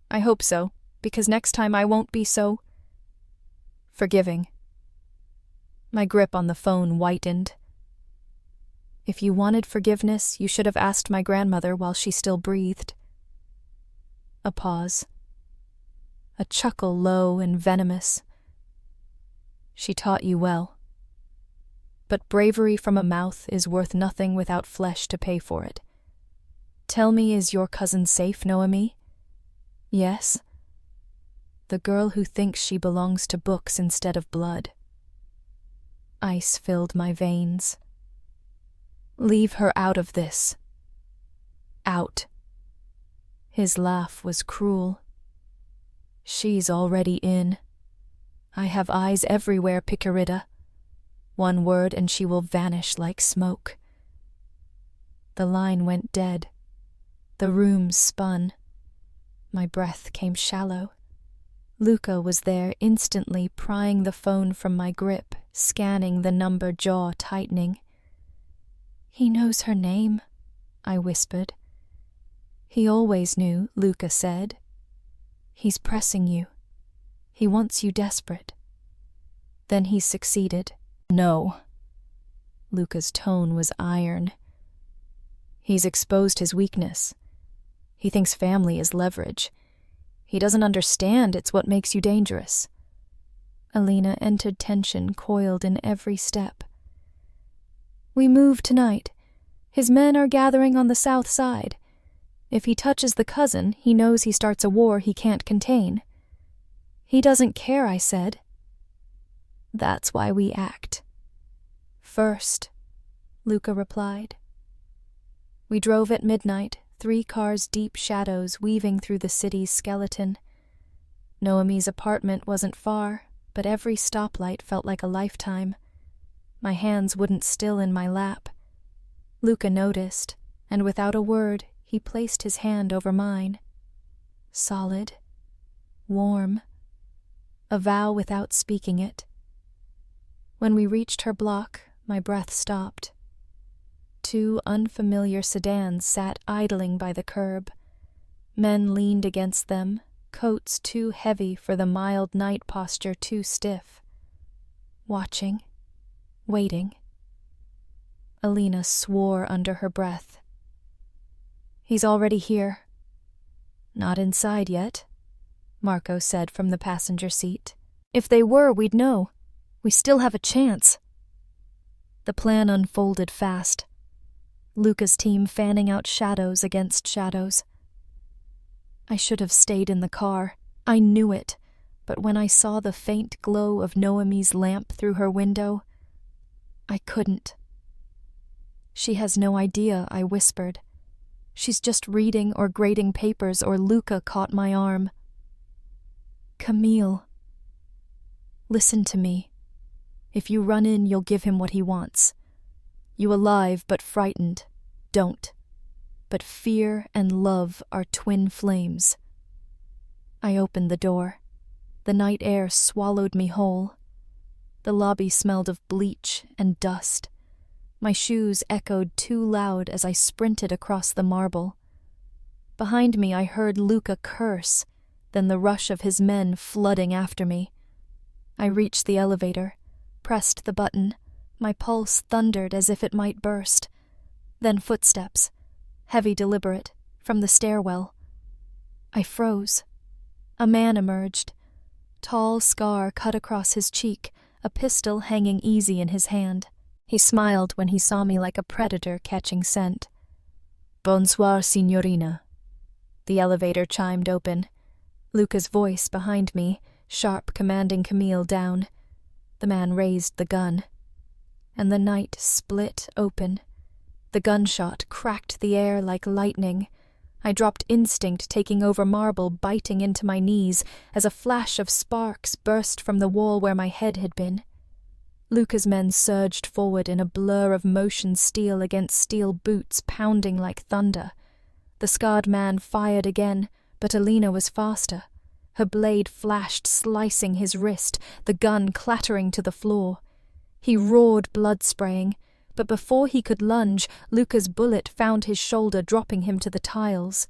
I hope so, because next time I won't be so forgiving." My grip on the phone whitened. "If you wanted forgiveness, you should have asked my grandmother while she still breathed." A pause. A chuckle low and venomous. "She taught you well. But bravery from a mouth is worth nothing without flesh to pay for it. Tell me, is your cousin safe, Noemi?" "Yes." "The girl who thinks she belongs to books instead of blood." Ice filled my veins. "Leave her out of this." "Out." His laugh was cruel. "She's already in. I have eyes everywhere, Picarida. One word and she will vanish like smoke." The line went dead. The room spun. My breath came shallow. Luca was there instantly, prying the phone from my grip, scanning the number, jaw tightening. "He knows her name," I whispered. "He always knew," Luca said. "He's pressing you. He wants you desperate." Then he succeeded. "No." Luca's tone was iron. "He's exposed his weakness. He thinks family is leverage. He doesn't understand it's what makes you dangerous." Alina entered, tension coiled in every step. "We move tonight. His men are gathering on the south side. If he touches the cousin, he knows he starts a war he can't contain." "He doesn't care," I said. "That's why we act." "First," Luca replied. We drove at midnight, 3 cars deep, shadows weaving through the city's skeleton. Noemi's apartment wasn't far, but every stoplight felt like a lifetime. My hands wouldn't still in my lap. Luca noticed, and without a word, he placed his hand over mine. Solid. Warm. A vow without speaking it. When we reached her block, my breath stopped. 2 unfamiliar sedans sat idling by the curb. Men leaned against them, coats too heavy for the mild night posture, too stiff. Watching. Waiting. Alina swore under her breath. He's already here. Not inside yet, Marco said from the passenger seat. If they were, we'd know. We still have a chance. The plan unfolded fast. Luca's team fanning out shadows against shadows. I should have stayed in the car. I knew it, but when I saw the faint glow of Noemi's lamp through her window, I couldn't. She has no idea, I whispered. She's just reading or grading papers, or Luca caught my arm. Camille. Listen to me. If you run in, you'll give him what he wants. You alive but frightened, don't. But fear and love are twin flames. I opened the door. The night air swallowed me whole. The lobby smelled of bleach and dust. My shoes echoed too loud as I sprinted across the marble. Behind me I heard Luca curse, then the rush of his men flooding after me. I reached the elevator, pressed the button. My pulse thundered as if it might burst. Then footsteps, heavy, deliberate, from the stairwell. I froze. A man emerged. Tall scar cut across his cheek, a pistol hanging easy in his hand. He smiled when he saw me like a predator catching scent. Bonsoir, signorina. The elevator chimed open. Luca's voice behind me, sharp, commanding Camille down. The man raised the gun. And the night split open. The gunshot cracked the air like lightning. I dropped instinct, taking over marble, biting into my knees, as a flash of sparks burst from the wall where my head had been. Luca's men surged forward in a blur of motion, steel against steel boots pounding like thunder. The scarred man fired again, but Alina was faster. Her blade flashed, slicing his wrist, the gun clattering to the floor. He roared, blood spraying, but before he could lunge, Luca's bullet found his shoulder, dropping him to the tiles.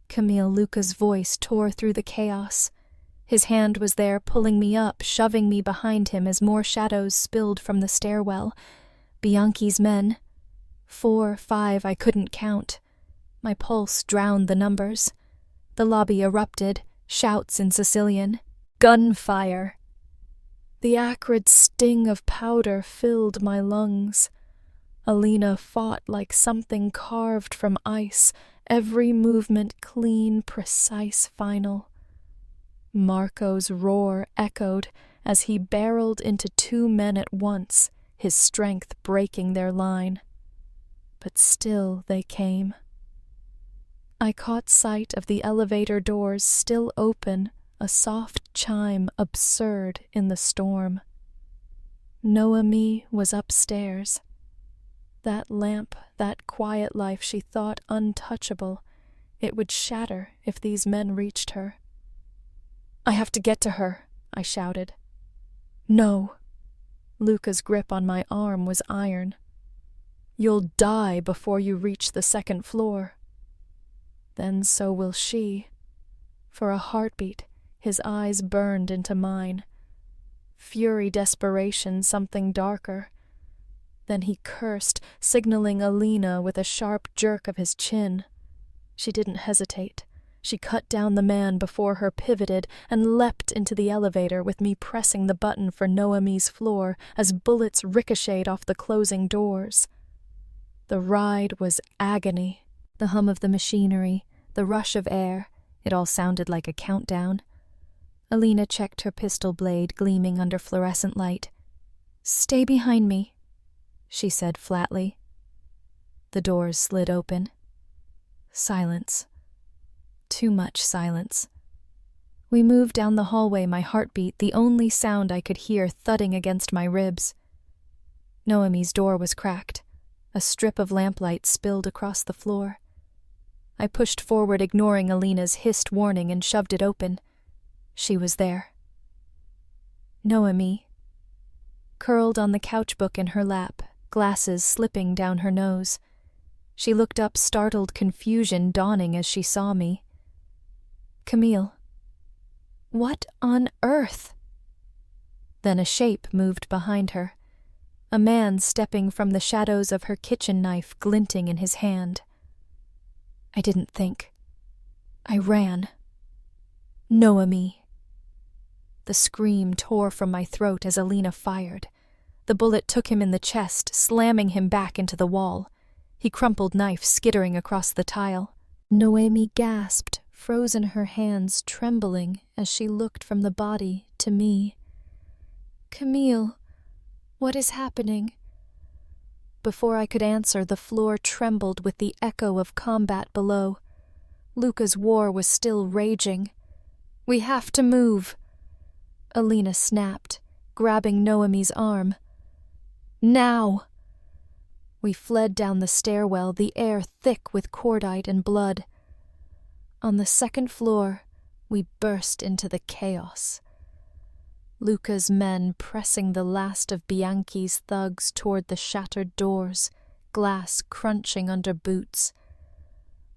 Camille Luca's voice tore through the chaos. His hand was there, pulling me up, shoving me behind him as more shadows spilled from the stairwell. Bianchi's men. 4, 5, I couldn't count. My pulse drowned the numbers. The lobby erupted, shouts in Sicilian. Gunfire! The acrid sting of powder filled my lungs. Alina fought like something carved from ice, every movement clean, precise, final. Marco's roar echoed as he barreled into 2 men at once, his strength breaking their line. But still they came. I caught sight of the elevator doors still open, a soft chime absurd in the storm. Noemi was upstairs. That lamp, that quiet life she thought untouchable, it would shatter if these men reached her. I have to get to her, I shouted. No. Luca's grip on my arm was iron. You'll die before you reach the 2nd floor. Then so will she. For a heartbeat, his eyes burned into mine. Fury, desperation, something darker. Then he cursed, signaling Alina with a sharp jerk of his chin. She didn't hesitate. She cut down the man before her, pivoted, and leapt into the elevator with me pressing the button for Noemi's floor as bullets ricocheted off the closing doors. The ride was agony. The hum of the machinery, the rush of air, it all sounded like a countdown. Alina checked her pistol blade gleaming under fluorescent light. Stay behind me, she said flatly. The doors slid open. Silence. Too much silence. We moved down the hallway, my heartbeat, the only sound I could hear, thudding against my ribs. Noemi's door was cracked. A strip of lamplight spilled across the floor. I pushed forward, ignoring Alina's hissed warning, and shoved it open. She was there. Noemi. Curled on the couch book in her lap, glasses slipping down her nose. She looked up, startled confusion dawning as she saw me. Camille. What on earth? Then a shape moved behind her. a man stepping from the shadows of her kitchen knife glinting in his hand. I didn't think. I ran. Noemi. The scream tore from my throat as Alina fired. The bullet took him in the chest, slamming him back into the wall. He crumpled knife skittering across the tile. Noemi gasped, frozen her hands trembling as she looked from the body to me. Camille, what is happening? Before I could answer, the floor trembled with the echo of combat below. Luca's war was still raging. We have to move. Alina snapped, grabbing Noemi's arm. Now! We fled down the stairwell, the air thick with cordite and blood. On the second floor, we burst into the chaos. Luca's men pressing the last of Bianchi's thugs toward the shattered doors, glass crunching under boots.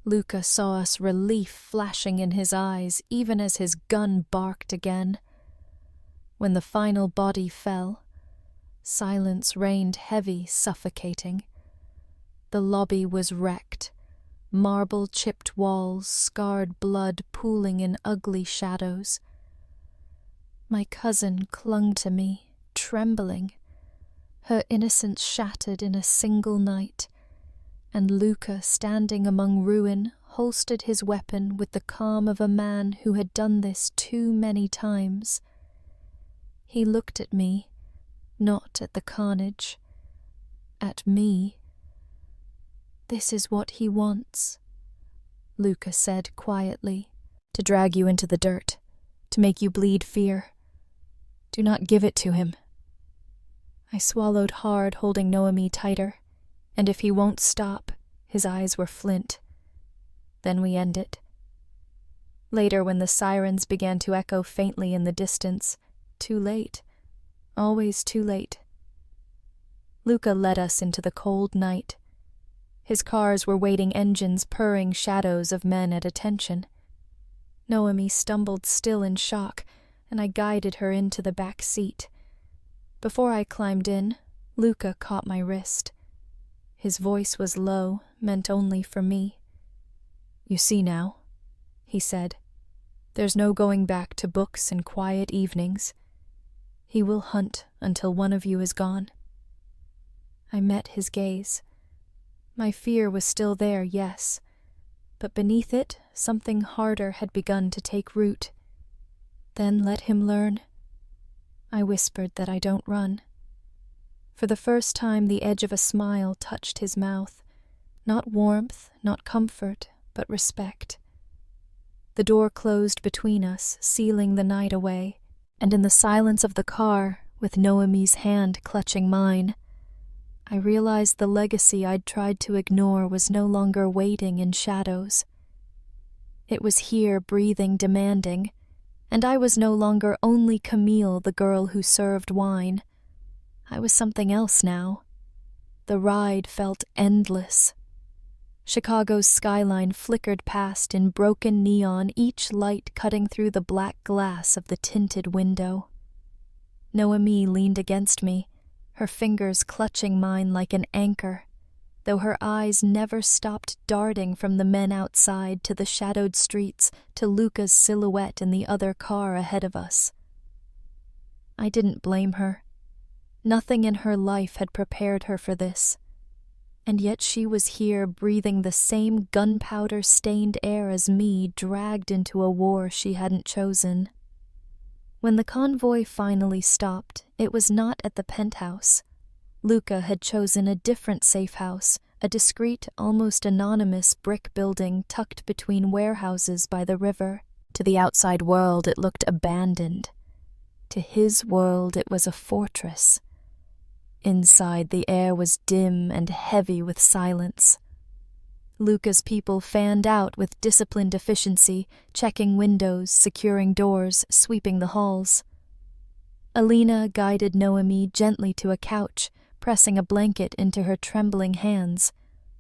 Luca saw us, relief flashing in his eyes, even as his gun barked again. When the final body fell, silence reigned heavy, suffocating. The lobby was wrecked, marble-chipped walls, scarred blood pooling in ugly shadows. My cousin clung to me, trembling, her innocence shattered in a single night, and Luca, standing among ruin, holstered his weapon with the calm of a man who had done this too many times. He looked at me, not at the carnage, at me. This is what he wants, Luca said quietly, to drag you into the dirt, to make you bleed fear. Do not give it to him. I swallowed hard, holding Noemi tighter, and if he won't stop, his eyes were flint. Then we end it. Later, when the sirens began to echo faintly in the distance, too late, always too late. Luca led us into the cold night. His cars were waiting engines purring shadows of men at attention. Noemi stumbled still in shock, and I guided her into the back seat. Before I climbed in, Luca caught my wrist. His voice was low, meant only for me. You see now, he said. There's no going back to books and quiet evenings. He will hunt until one of you is gone. I met his gaze. My fear was still there, yes, but beneath it, something harder had begun to take root. Then let him learn. I whispered that I don't run. For the first time, the edge of a smile touched his mouth. Not warmth, not comfort, but respect. The door closed between us, sealing the night away, and in the silence of the car, with Noemi's hand clutching mine, I realized the legacy I'd tried to ignore was no longer waiting in shadows. It was here, breathing, demanding, and I was no longer only Camille, the girl who served wine. I was something else now. The ride felt endless. Chicago's skyline flickered past in broken neon, each light cutting through the black glass of the tinted window. Noemi leaned against me, her fingers clutching mine like an anchor, though her eyes never stopped darting from the men outside to the shadowed streets to Luca's silhouette in the other car ahead of us. I didn't blame her. Nothing in her life had prepared her for this, and yet she was here breathing the same gunpowder-stained air as me, dragged into a war she hadn't chosen. When the convoy finally stopped, it was not at the penthouse. Luca had chosen a different safe house, a discreet, almost anonymous brick building tucked between warehouses by the river. To the outside world it looked abandoned. To his world it was a fortress. Inside, the air was dim and heavy with silence. Luca's people fanned out with disciplined efficiency, checking windows, securing doors, sweeping the halls. Alina guided Noemi gently to a couch, pressing a blanket into her trembling hands,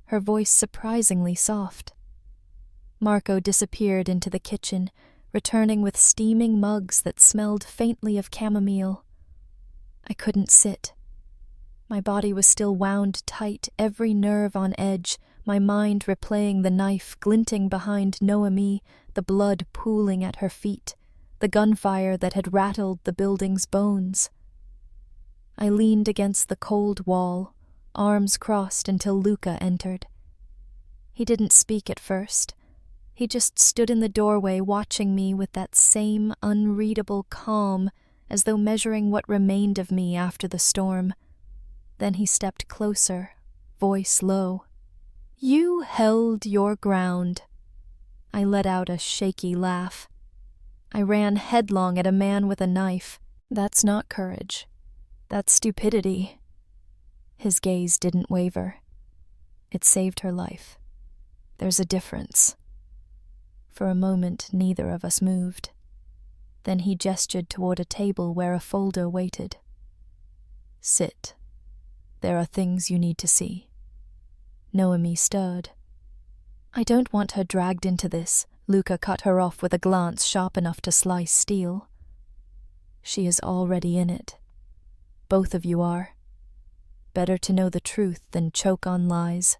her voice surprisingly soft. Marco disappeared into the kitchen, returning with steaming mugs that smelled faintly of chamomile. I couldn't sit. My body was still wound tight, every nerve on edge, my mind replaying the knife glinting behind Noemi, the blood pooling at her feet, the gunfire that had rattled the building's bones. I leaned against the cold wall, arms crossed until Luca entered. He didn't speak at first. He just stood in the doorway watching me with that same unreadable calm, as though measuring what remained of me after the storm. Then he stepped closer, voice low. "You held your ground." I let out a shaky laugh. I ran headlong at a man with a knife. That's not courage. That's stupidity. His gaze didn't waver. It saved her life. There's a difference. For a moment, neither of us moved. Then he gestured toward a table where a folder waited. "Sit. There are things you need to see." Noemi stirred. "I don't want her dragged into this," Luca cut her off with a glance sharp enough to slice steel. "She is already in it. Both of you are. Better to know the truth than choke on lies."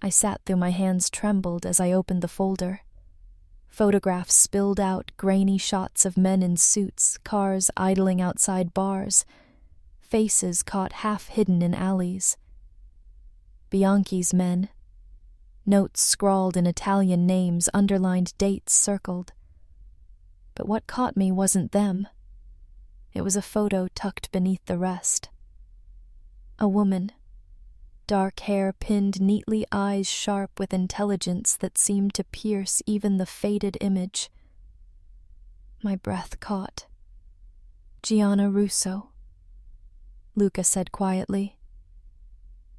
I sat though my hands trembled as I opened the folder. Photographs spilled out, grainy shots of men in suits, cars idling outside bars, faces caught half hidden in alleys. Bianchi's men. Notes scrawled in Italian names, underlined dates circled. But what caught me wasn't them. It was a photo tucked beneath the rest. A woman. Dark hair pinned neatly, eyes sharp with intelligence that seemed to pierce even the faded image. My breath caught. "Gianna Russo," Luca said quietly.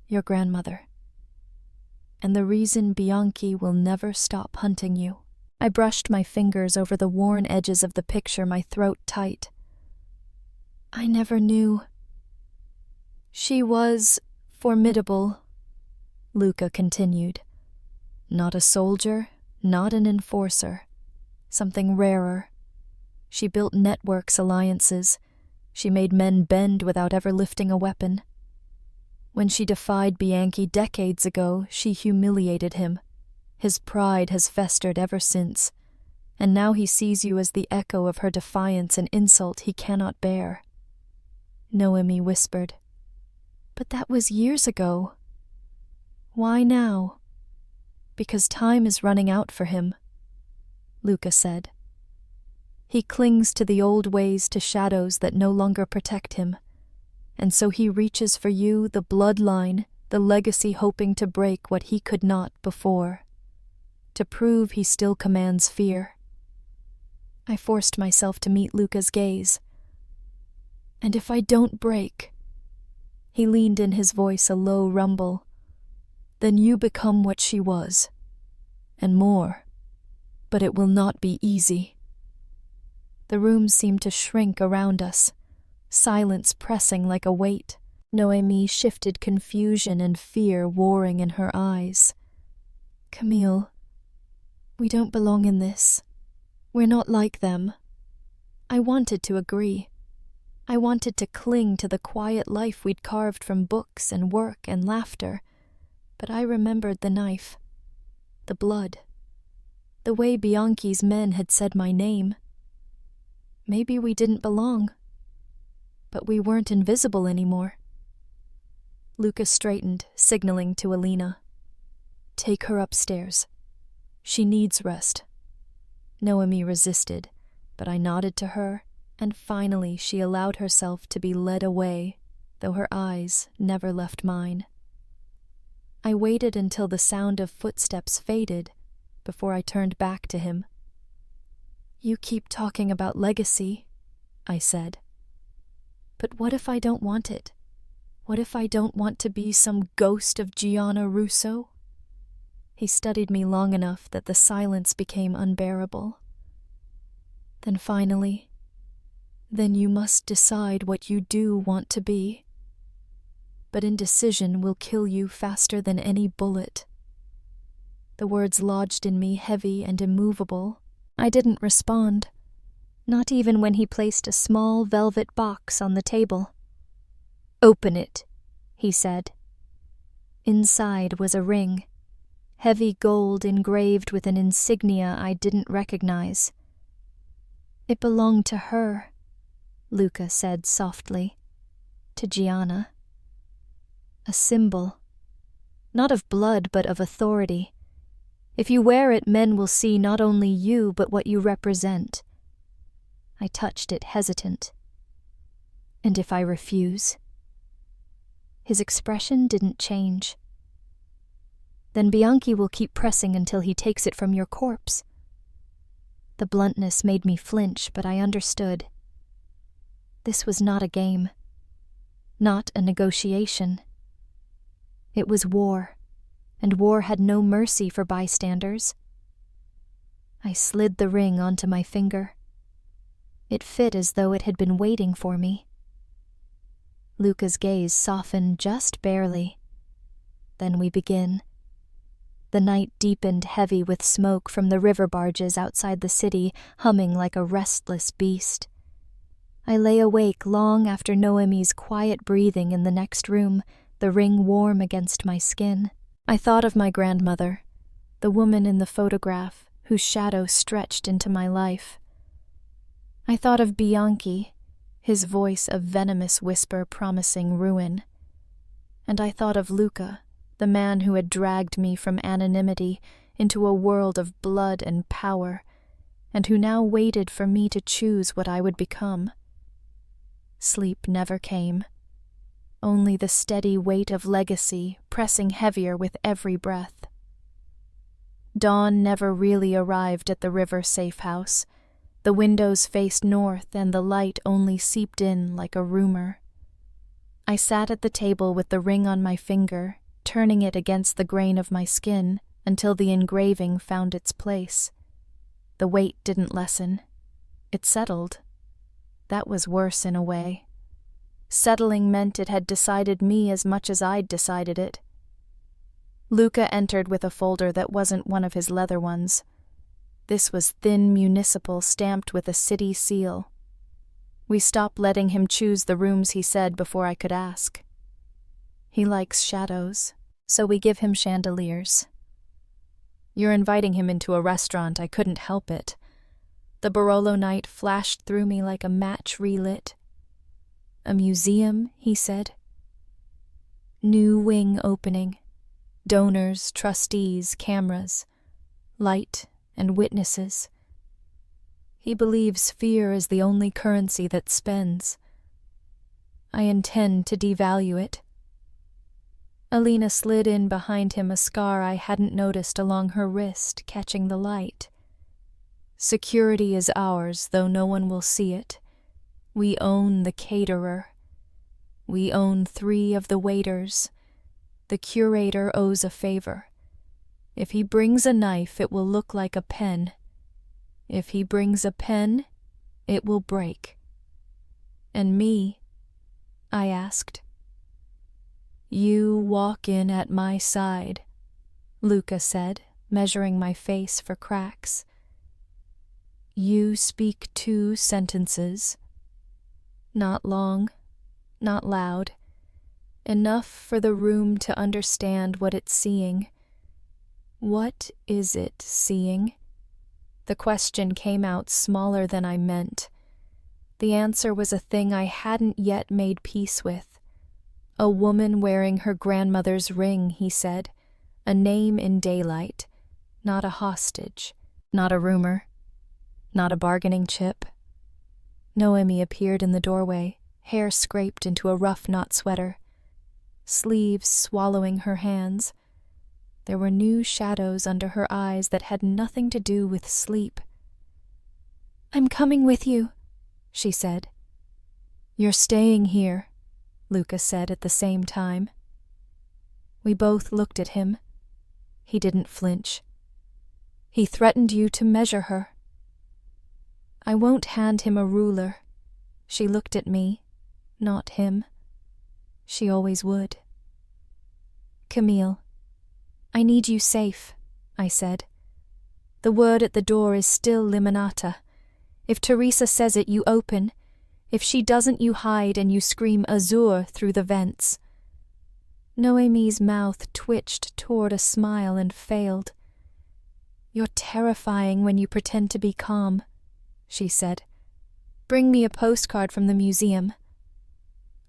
"Your grandmother. And the reason Bianchi will never stop hunting you." I brushed my fingers over the worn edges of the picture, my throat tight. "I never knew." "She was formidable," Luca continued. "Not a soldier, not an enforcer. Something rarer. She built networks, alliances. She made men bend without ever lifting a weapon. When she defied Bianchi decades ago, she humiliated him. His pride has festered ever since, and now he sees you as the echo of her defiance and insult he cannot bear." Noemi whispered. "But that was years ago." "Why now?" "Because time is running out for him," Luca said. "He clings to the old ways, to shadows that no longer protect him. And so he reaches for you, the bloodline, the legacy, hoping to break what he could not before. To prove he still commands fear." I forced myself to meet Luca's gaze. "And if I don't break," he leaned in, his voice a low rumble, "then you become what she was. And more. But it will not be easy." The room seemed to shrink around us, silence pressing like a weight. Noemi shifted, confusion and fear warring in her eyes. "Camille, we don't belong in this. We're not like them." I wanted to agree. I wanted to cling to the quiet life we'd carved from books and work and laughter, but I remembered the knife, the blood, the way Bianchi's men had said my name. Maybe we didn't belong, but we weren't invisible anymore. Luca straightened, signaling to Alina. "Take her upstairs. She needs rest." Noemi resisted, but I nodded to her, and finally she allowed herself to be led away, though her eyes never left mine. I waited until the sound of footsteps faded before I turned back to him. "You keep talking about legacy," I said. "But what if I don't want it? What if I don't want to be some ghost of Gianna Russo?" He studied me long enough that the silence became unbearable. Then finally, "Then you must decide what you do want to be. But indecision will kill you faster than any bullet." The words lodged in me heavy and immovable. I didn't respond, not even when he placed a small velvet box on the table. "Open it," he said. Inside was a ring, heavy gold engraved with an insignia I didn't recognize. "It belonged to her," Luca said softly, "to Gianna. A symbol, not of blood but of authority. If you wear it, men will see not only you but what you represent." I touched it hesitant. "And if I refuse?" His expression didn't change. "Then Bianchi will keep pressing until he takes it from your corpse." The bluntness made me flinch, but I understood. This was not a game, not a negotiation. It was war, and war had no mercy for bystanders. I slid the ring onto my finger. It fit as though it had been waiting for me. Luca's gaze softened just barely. Then we begin. The night deepened heavy with smoke from the river barges outside the city, humming like a restless beast. I lay awake long after Noemi's quiet breathing in the next room, the ring warm against my skin. I thought of my grandmother, the woman in the photograph whose shadow stretched into my life. I thought of Bianchi, his voice a venomous whisper promising ruin. And I thought of Luca, the man who had dragged me from anonymity into a world of blood and power, and who now waited for me to choose what I would become. Sleep never came. Only the steady weight of legacy pressing heavier with every breath. Dawn never really arrived at the river safe house. The windows faced north and the light only seeped in like a rumor. I sat at the table with the ring on my finger, turning it against the grain of my skin until the engraving found its place. The weight didn't lessen. It settled. That was worse in a way. Settling meant it had decided me as much as I'd decided it. Luca entered with a folder that wasn't one of his leather ones. This was thin municipal stamped with a city seal. We stopped letting him choose the rooms, he said, before I could ask. He likes shadows, so we give him chandeliers. You're inviting him into a restaurant, I couldn't help it. The Barolo night flashed through me like a match relit. A museum, he said. New wing opening. Donors, trustees, cameras. Light and witnesses. He believes fear is the only currency that spends. I intend to devalue it. Alina slid in behind him, a scar I hadn't noticed along her wrist, catching the light. Security is ours, though no one will see it. We own the caterer. We own 3 of the waiters. The curator owes a favor. If he brings a knife, it will look like a pen. If he brings a pen, it will break. And me? I asked. You walk in at my side, Luca said, measuring my face for cracks. You speak 2 sentences. Not long, not loud. Enough for the room to understand what it's seeing. What is it seeing? The question came out smaller than I meant. The answer was a thing I hadn't yet made peace with. A woman wearing her grandmother's ring, he said. A name in daylight. Not a hostage. Not a rumor. Not a bargaining chip. Noemi appeared in the doorway, hair scraped into a rough knot sweater. Sleeves swallowing her hands. There were new shadows under her eyes that had nothing to do with sleep. I'm coming with you, she said. You're staying here, Luca said at the same time. We both looked at him. He didn't flinch. He threatened you to measure her. I won't hand him a ruler. She looked at me, not him. She always would. Camille, I need you safe, I said. The word at the door is still limonata. If Teresa says it, you open. If she doesn't, you hide and you scream azur through the vents. Noémie's mouth twitched toward a smile and failed. You're terrifying when you pretend to be calm, she said. Bring me a postcard from the museum.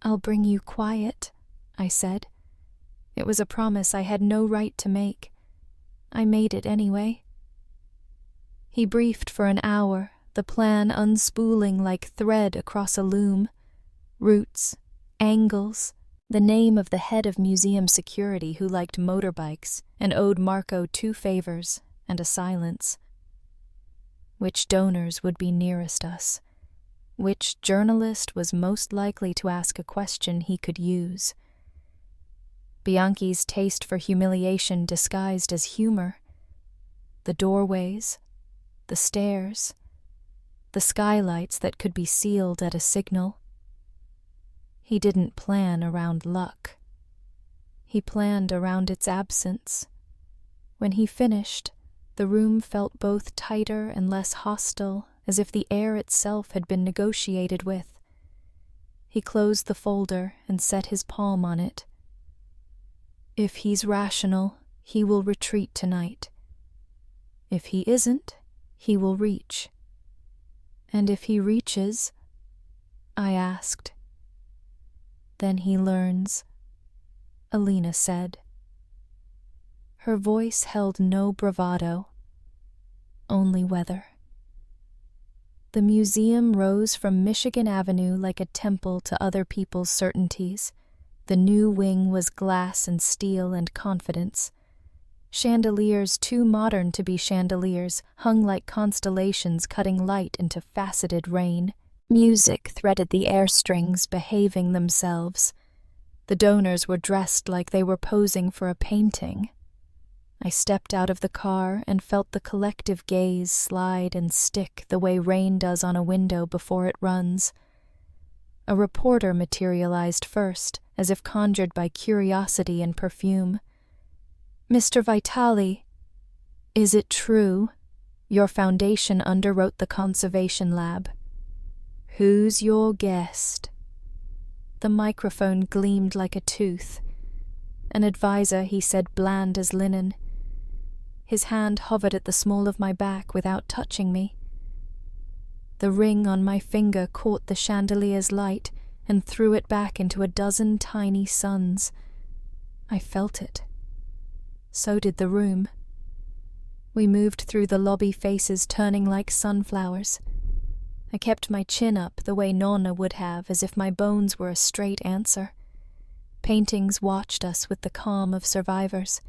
I'll bring you quiet, I said. It was a promise I had no right to make. I made it anyway. He briefed for an hour, the plan unspooling like thread across a loom. Routes, angles, the name of the head of museum security who liked motorbikes and owed Marco 2 favors and a silence. Which donors would be nearest us? Which journalist was most likely to ask a question he could use? Bianchi's taste for humiliation disguised as humor. The doorways, the stairs, the skylights that could be sealed at a signal. He didn't plan around luck. He planned around its absence. When he finished, the room felt both tighter and less hostile, as if the air itself had been negotiated with. He closed the folder and set his palm on it. If he's rational, he will retreat tonight. If he isn't, he will reach. And if he reaches, I asked. Then he learns, Alina said. Her voice held no bravado, only weather. The museum rose from Michigan Avenue like a temple to other people's certainties. The new wing was glass and steel and confidence. Chandeliers too modern to be chandeliers hung like constellations cutting light into faceted rain. Music threaded the air strings, behaving themselves. The donors were dressed like they were posing for a painting. I stepped out of the car and felt the collective gaze slide and stick the way rain does on a window before it runs. A reporter materialized first, as if conjured by curiosity and perfume. Mr. Vitali, is it true? Your foundation underwrote the conservation lab. Who's your guest? The microphone gleamed like a tooth. An advisor, he said, bland as linen. His hand hovered at the small of my back without touching me. The ring on my finger caught the chandelier's light and threw it back into a dozen tiny suns. I felt it. So did the room. We moved through the lobby, faces turning like sunflowers. I kept my chin up the way Nonna would have, as if my bones were a straight answer. Paintings watched us with the calm of survivors.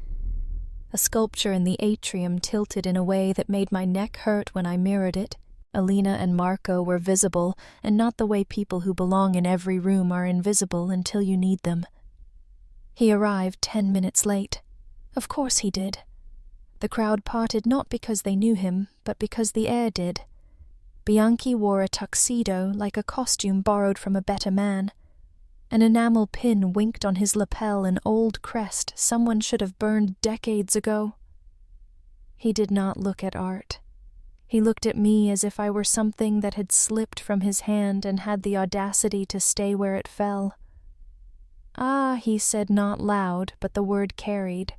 A sculpture in the atrium tilted in a way that made my neck hurt when I mirrored it. Alina and Marco were visible, and not the way people who belong in every room are invisible until you need them. He arrived 10 minutes late. Of course he did. The crowd parted not because they knew him, but because the air did. Bianchi wore a tuxedo like a costume borrowed from a better man. An enamel pin winked on his lapel, an old crest someone should have burned decades ago. He did not look at art. He looked at me as if I were something that had slipped from his hand and had the audacity to stay where it fell. Ah, he said, not loud, but the word carried.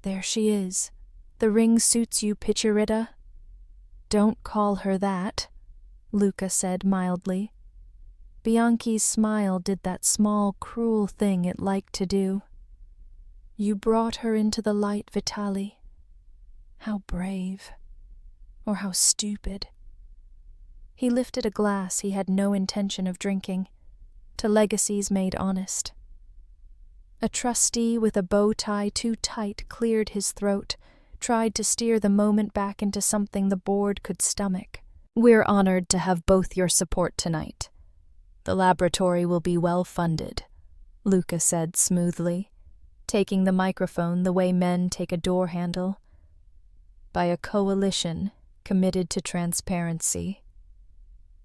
There she is. The ring suits you, Picturita. Don't call her that, Luca said mildly. Bianchi's smile did that small, cruel thing it liked to do. You brought her into the light, Vitali. How brave. Or how stupid. He lifted a glass he had no intention of drinking, to legacies made honest. A trustee with a bow tie too tight cleared his throat, tried to steer the moment back into something the board could stomach. We're honored to have both your support tonight. The laboratory will be well funded, Luca said smoothly, taking the microphone the way men take a door handle. By a coalition committed to transparency.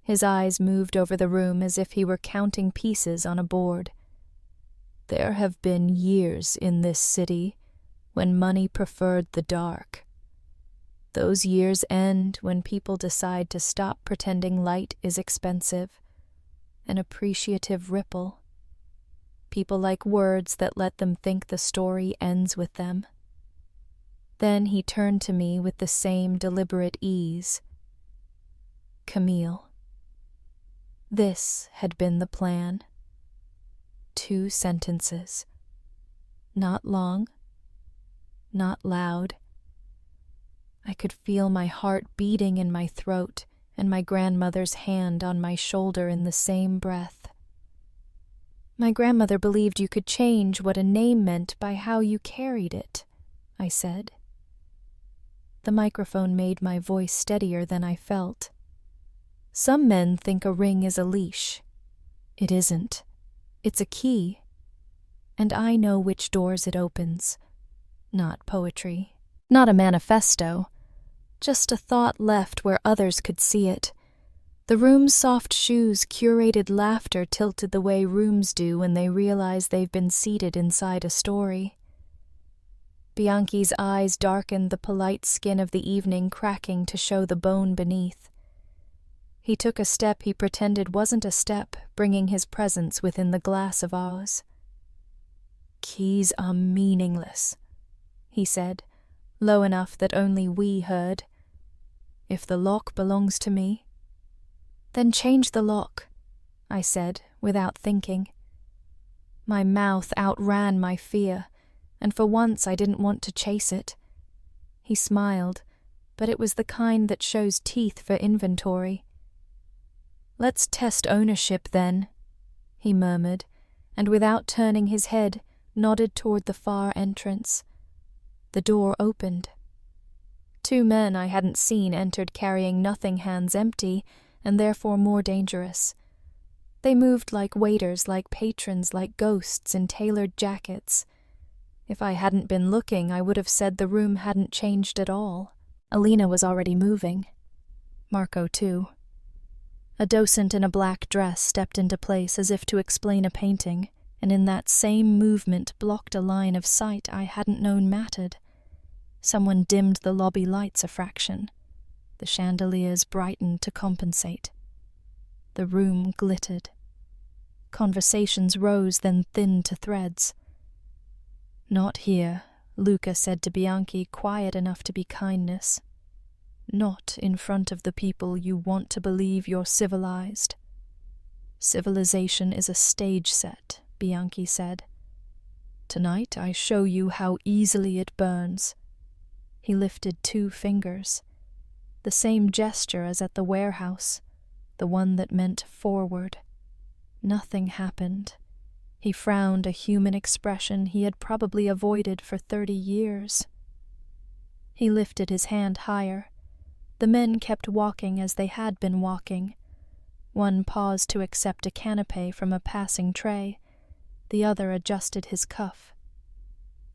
His eyes moved over the room as if he were counting pieces on a board. There have been years in this city when money preferred the dark. Those years end when people decide to stop pretending light is expensive, an appreciative ripple. People like words that let them think the story ends with them. Then he turned to me with the same deliberate ease. Camille. This had been the plan. 2 sentences. Not long, not loud. I could feel my heart beating in my throat and my grandmother's hand on my shoulder in the same breath. My grandmother believed you could change what a name meant by how you carried it, I said. The microphone made my voice steadier than I felt. Some men think a ring is a leash. It isn't. It's a key. And I know which doors it opens. Not poetry. Not a manifesto. Just a thought left where others could see it. The room's soft shoes curated laughter tilted the way rooms do when they realize they've been seated inside a story. Bianchi's eyes darkened, the polite skin of the evening cracking to show the bone beneath. He took a step he pretended wasn't a step, bringing his presence within the glass of ours. Keys are meaningless, he said, low enough that only we heard. If the lock belongs to me, then change the lock, I said, without thinking. My mouth outran my fear, and for once I didn't want to chase it. He smiled, but it was the kind that shows teeth for inventory. Let's test ownership then, he murmured, and without turning his head, nodded toward the far entrance. The door opened. 2 men I hadn't seen entered carrying nothing, hands empty, and therefore more dangerous. They moved like waiters, like patrons, like ghosts in tailored jackets. If I hadn't been looking, I would have said the room hadn't changed at all. Alina was already moving. Marco, too. A docent in a black dress stepped into place as if to explain a painting, and in that same movement blocked a line of sight I hadn't known mattered. Someone dimmed the lobby lights a fraction. The chandeliers brightened to compensate. The room glittered. Conversations rose, then thinned to threads. Not here, Luca said to Bianchi, quiet enough to be kindness. Not in front of the people you want to believe you're civilized. Civilization is a stage set, Bianchi said. Tonight I show you how easily it burns. He lifted 2 fingers. The same gesture as at the warehouse, the one that meant forward. Nothing happened. He frowned, a human expression he had probably avoided for 30 years. He lifted his hand higher. The men kept walking as they had been walking. One paused to accept a canapé from a passing tray. The other adjusted his cuff.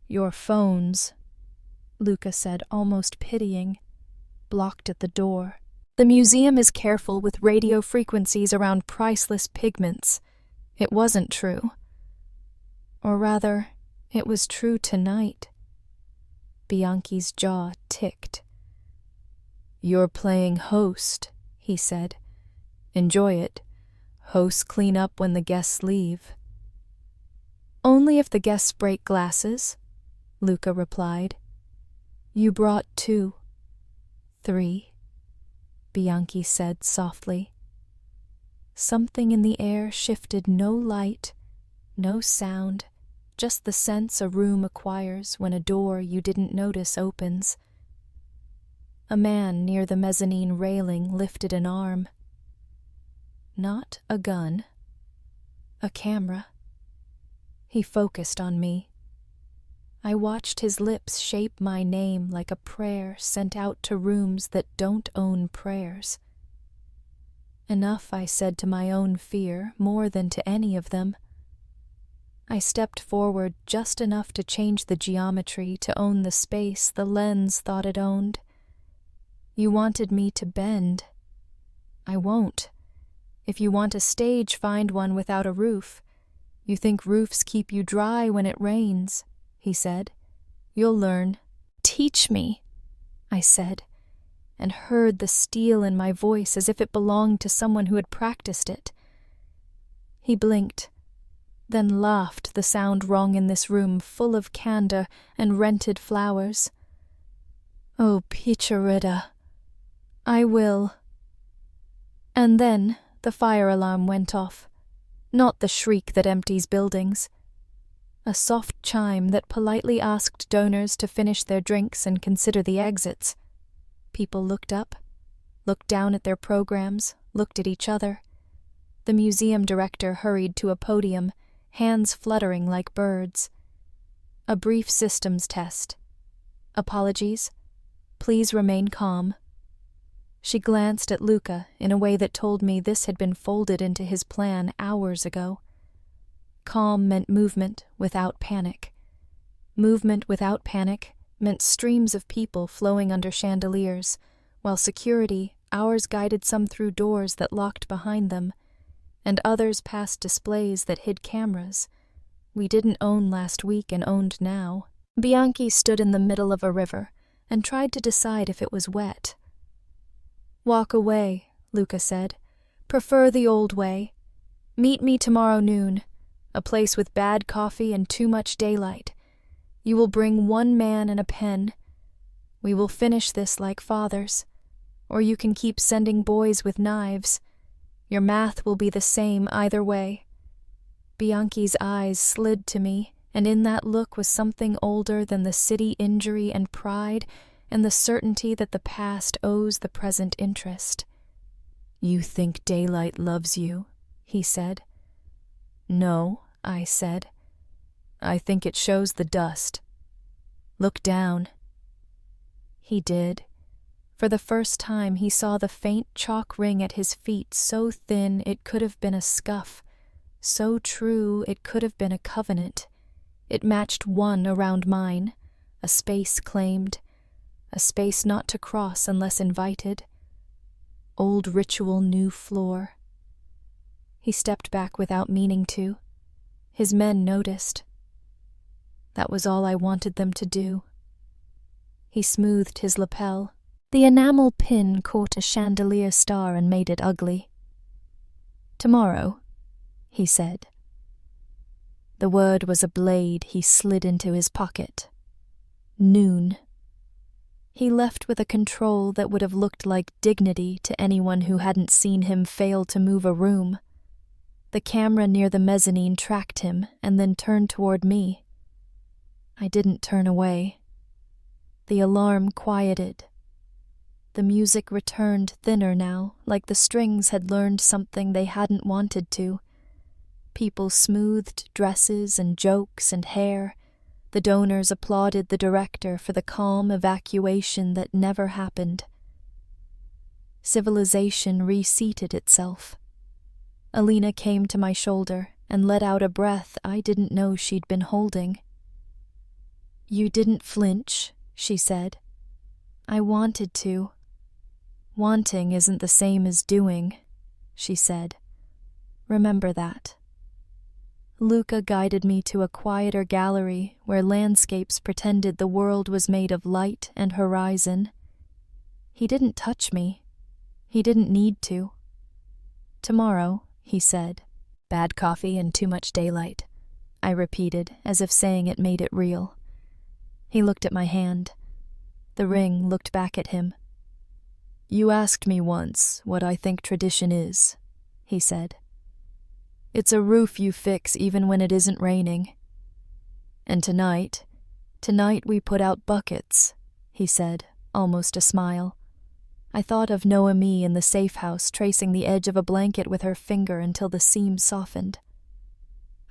Your phones, Luca said, almost pitying, blocked at the door. The museum is careful with radio frequencies around priceless pigments. It wasn't true. Or rather, it was true tonight. Bianchi's jaw ticked. You're playing host, he said. Enjoy it. Hosts clean up when the guests leave. Only if the guests break glasses, Luca replied. You brought 2. 3, Bianchi said softly. Something in the air shifted, no light, no sound, just the sense a room acquires when a door you didn't notice opens. A man near the mezzanine railing lifted an arm. Not a gun. A camera. He focused on me. I watched his lips shape my name like a prayer sent out to rooms that don't own prayers. Enough, I said to my own fear, more than to any of them. I stepped forward just enough to change the geometry, to own the space the lens thought it owned. You wanted me to bend. I won't. If you want a stage, find one without a roof. You think roofs keep you dry when it rains, he said. You'll learn. Teach me, I said, and heard the steel in my voice as if it belonged to someone who had practiced it. He blinked, then laughed, the sound wrong in this room full of candor and rented flowers. "Oh, Picharida, I will." And then the fire alarm went off. Not the shriek that empties buildings. A soft chime that politely asked donors to finish their drinks and consider the exits. People looked up, looked down at their programs, looked at each other. The museum director hurried to a podium, hands fluttering like birds. A brief systems test. "Apologies. Please remain calm." She glanced at Luca in a way that told me this had been folded into his plan hours ago. Calm meant movement without panic. Movement without panic meant streams of people flowing under chandeliers, while security, ours guided some through doors that locked behind them, and others past displays that hid cameras we didn't own last week and owned now. Bianchi stood in the middle of a river and tried to decide if it was wet. "Walk away," Luca said. "Prefer the old way. Meet me tomorrow noon, a place with bad coffee and too much daylight. You will bring one man and a pen. We will finish this like fathers. Or you can keep sending boys with knives. Your math will be the same either way." Bianchi's eyes slid to me, and in that look was something older than the city injury and pride and the certainty that the past owes the present interest. "You think daylight loves you," he said. "No," I said. "I think it shows the dust. Look down." He did. For the first time he saw the faint chalk ring at his feet, so thin it could have been a scuff, so true it could have been a covenant. It matched one around mine, a space claimed, a space not to cross unless invited. Old ritual, new floor. He stepped back without meaning to. His men noticed. That was all I wanted them to do. He smoothed his lapel. The enamel pin caught a chandelier star and made it ugly. "Tomorrow," he said. The word was a blade he slid into his pocket. Noon. He left with a control that would have looked like dignity to anyone who hadn't seen him fail to move a room. The camera near the mezzanine tracked him and then turned toward me. I didn't turn away. The alarm quieted. The music returned thinner now, like the strings had learned something they hadn't wanted to. People smoothed dresses and jokes and hair. The donors applauded the director for the calm evacuation that never happened. Civilization reseated itself. Alina came to my shoulder and let out a breath I didn't know she'd been holding. "You didn't flinch," she said. "I wanted to." "Wanting isn't the same as doing," she said. "Remember that." Luca guided me to a quieter gallery where landscapes pretended the world was made of light and horizon. He didn't touch me. He didn't need to. "Tomorrow," he said. "Bad coffee and too much daylight," I repeated, as if saying it made it real. He looked at my hand. The ring looked back at him. "You asked me once what I think tradition is," he said. "It's a roof you fix even when it isn't raining. And tonight we put out buckets," he said, almost a smile. I thought of Noemi in the safe house tracing the edge of a blanket with her finger until the seam softened.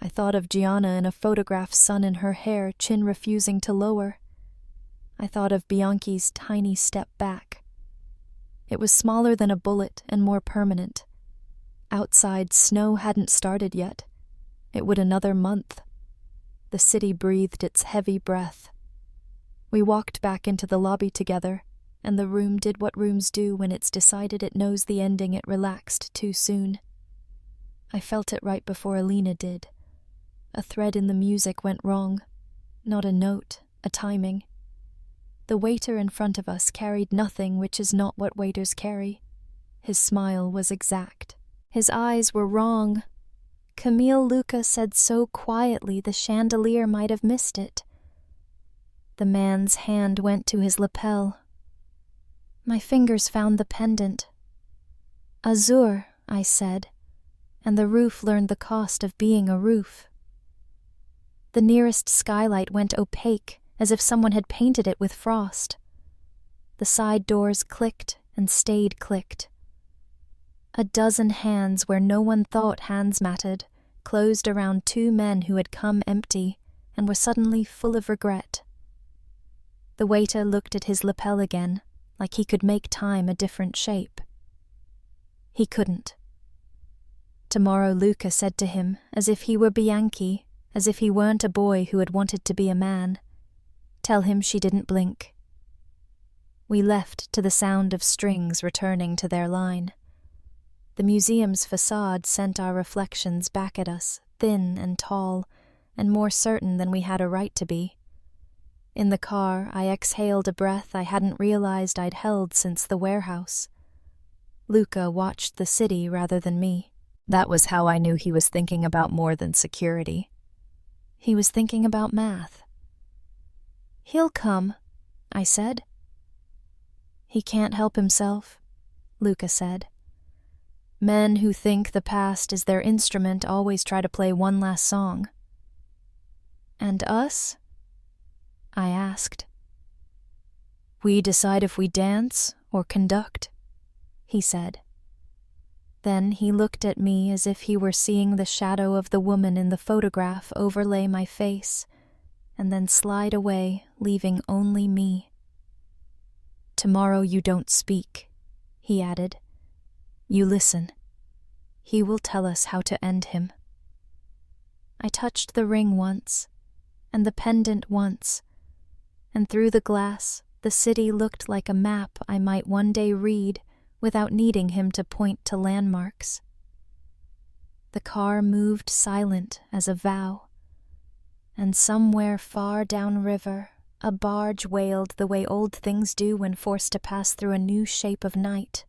I thought of Gianna in a photograph, sun in her hair, chin refusing to lower. I thought of Bianchi's tiny step back. It was smaller than a bullet and more permanent. Outside, snow hadn't started yet. It would another month. The city breathed its heavy breath. We walked back into the lobby together, and the room did what rooms do when it's decided it knows the ending it relaxed too soon. I felt it right before Alina did. A thread in the music went wrong. Not a note, a timing. The waiter in front of us carried nothing which is not what waiters carry. His smile was exact. His eyes were wrong. Camille Luca said so quietly the chandelier might have missed it. The man's hand went to his lapel. My fingers found the pendant. Azure, I said, and the roof learned the cost of being a roof. The nearest skylight went opaque, as if someone had painted it with frost. The side doors clicked and stayed clicked. A dozen hands where no one thought hands mattered closed around two men who had come empty and were suddenly full of regret. The waiter looked at his lapel again, like he could make time a different shape. He couldn't. Tomorrow Luca said to him, as if he were Bianchi, as if he weren't a boy who had wanted to be a man, "Tell him she didn't blink." We left to the sound of strings returning to their line. The museum's facade sent our reflections back at us, thin and tall, and more certain than we had a right to be. In the car, I exhaled a breath I hadn't realized I'd held since the warehouse. Luca watched the city rather than me. That was how I knew he was thinking about more than security. He was thinking about math. "He'll come," I said. "He can't help himself," Luca said. "Men who think the past is their instrument always try to play one last song." "And us?" I asked. "We decide if we dance or conduct," he said. Then he looked at me as if he were seeing the shadow of the woman in the photograph overlay my face, and then slide away, leaving only me. "Tomorrow you don't speak," he added. "You listen. He will tell us how to end him." I touched the ring once, and the pendant once, and through the glass the city looked like a map I might one day read without needing him to point to landmarks. The car moved silent as a vow, and somewhere far downriver a barge wailed the way old things do when forced to pass through a new shape of night.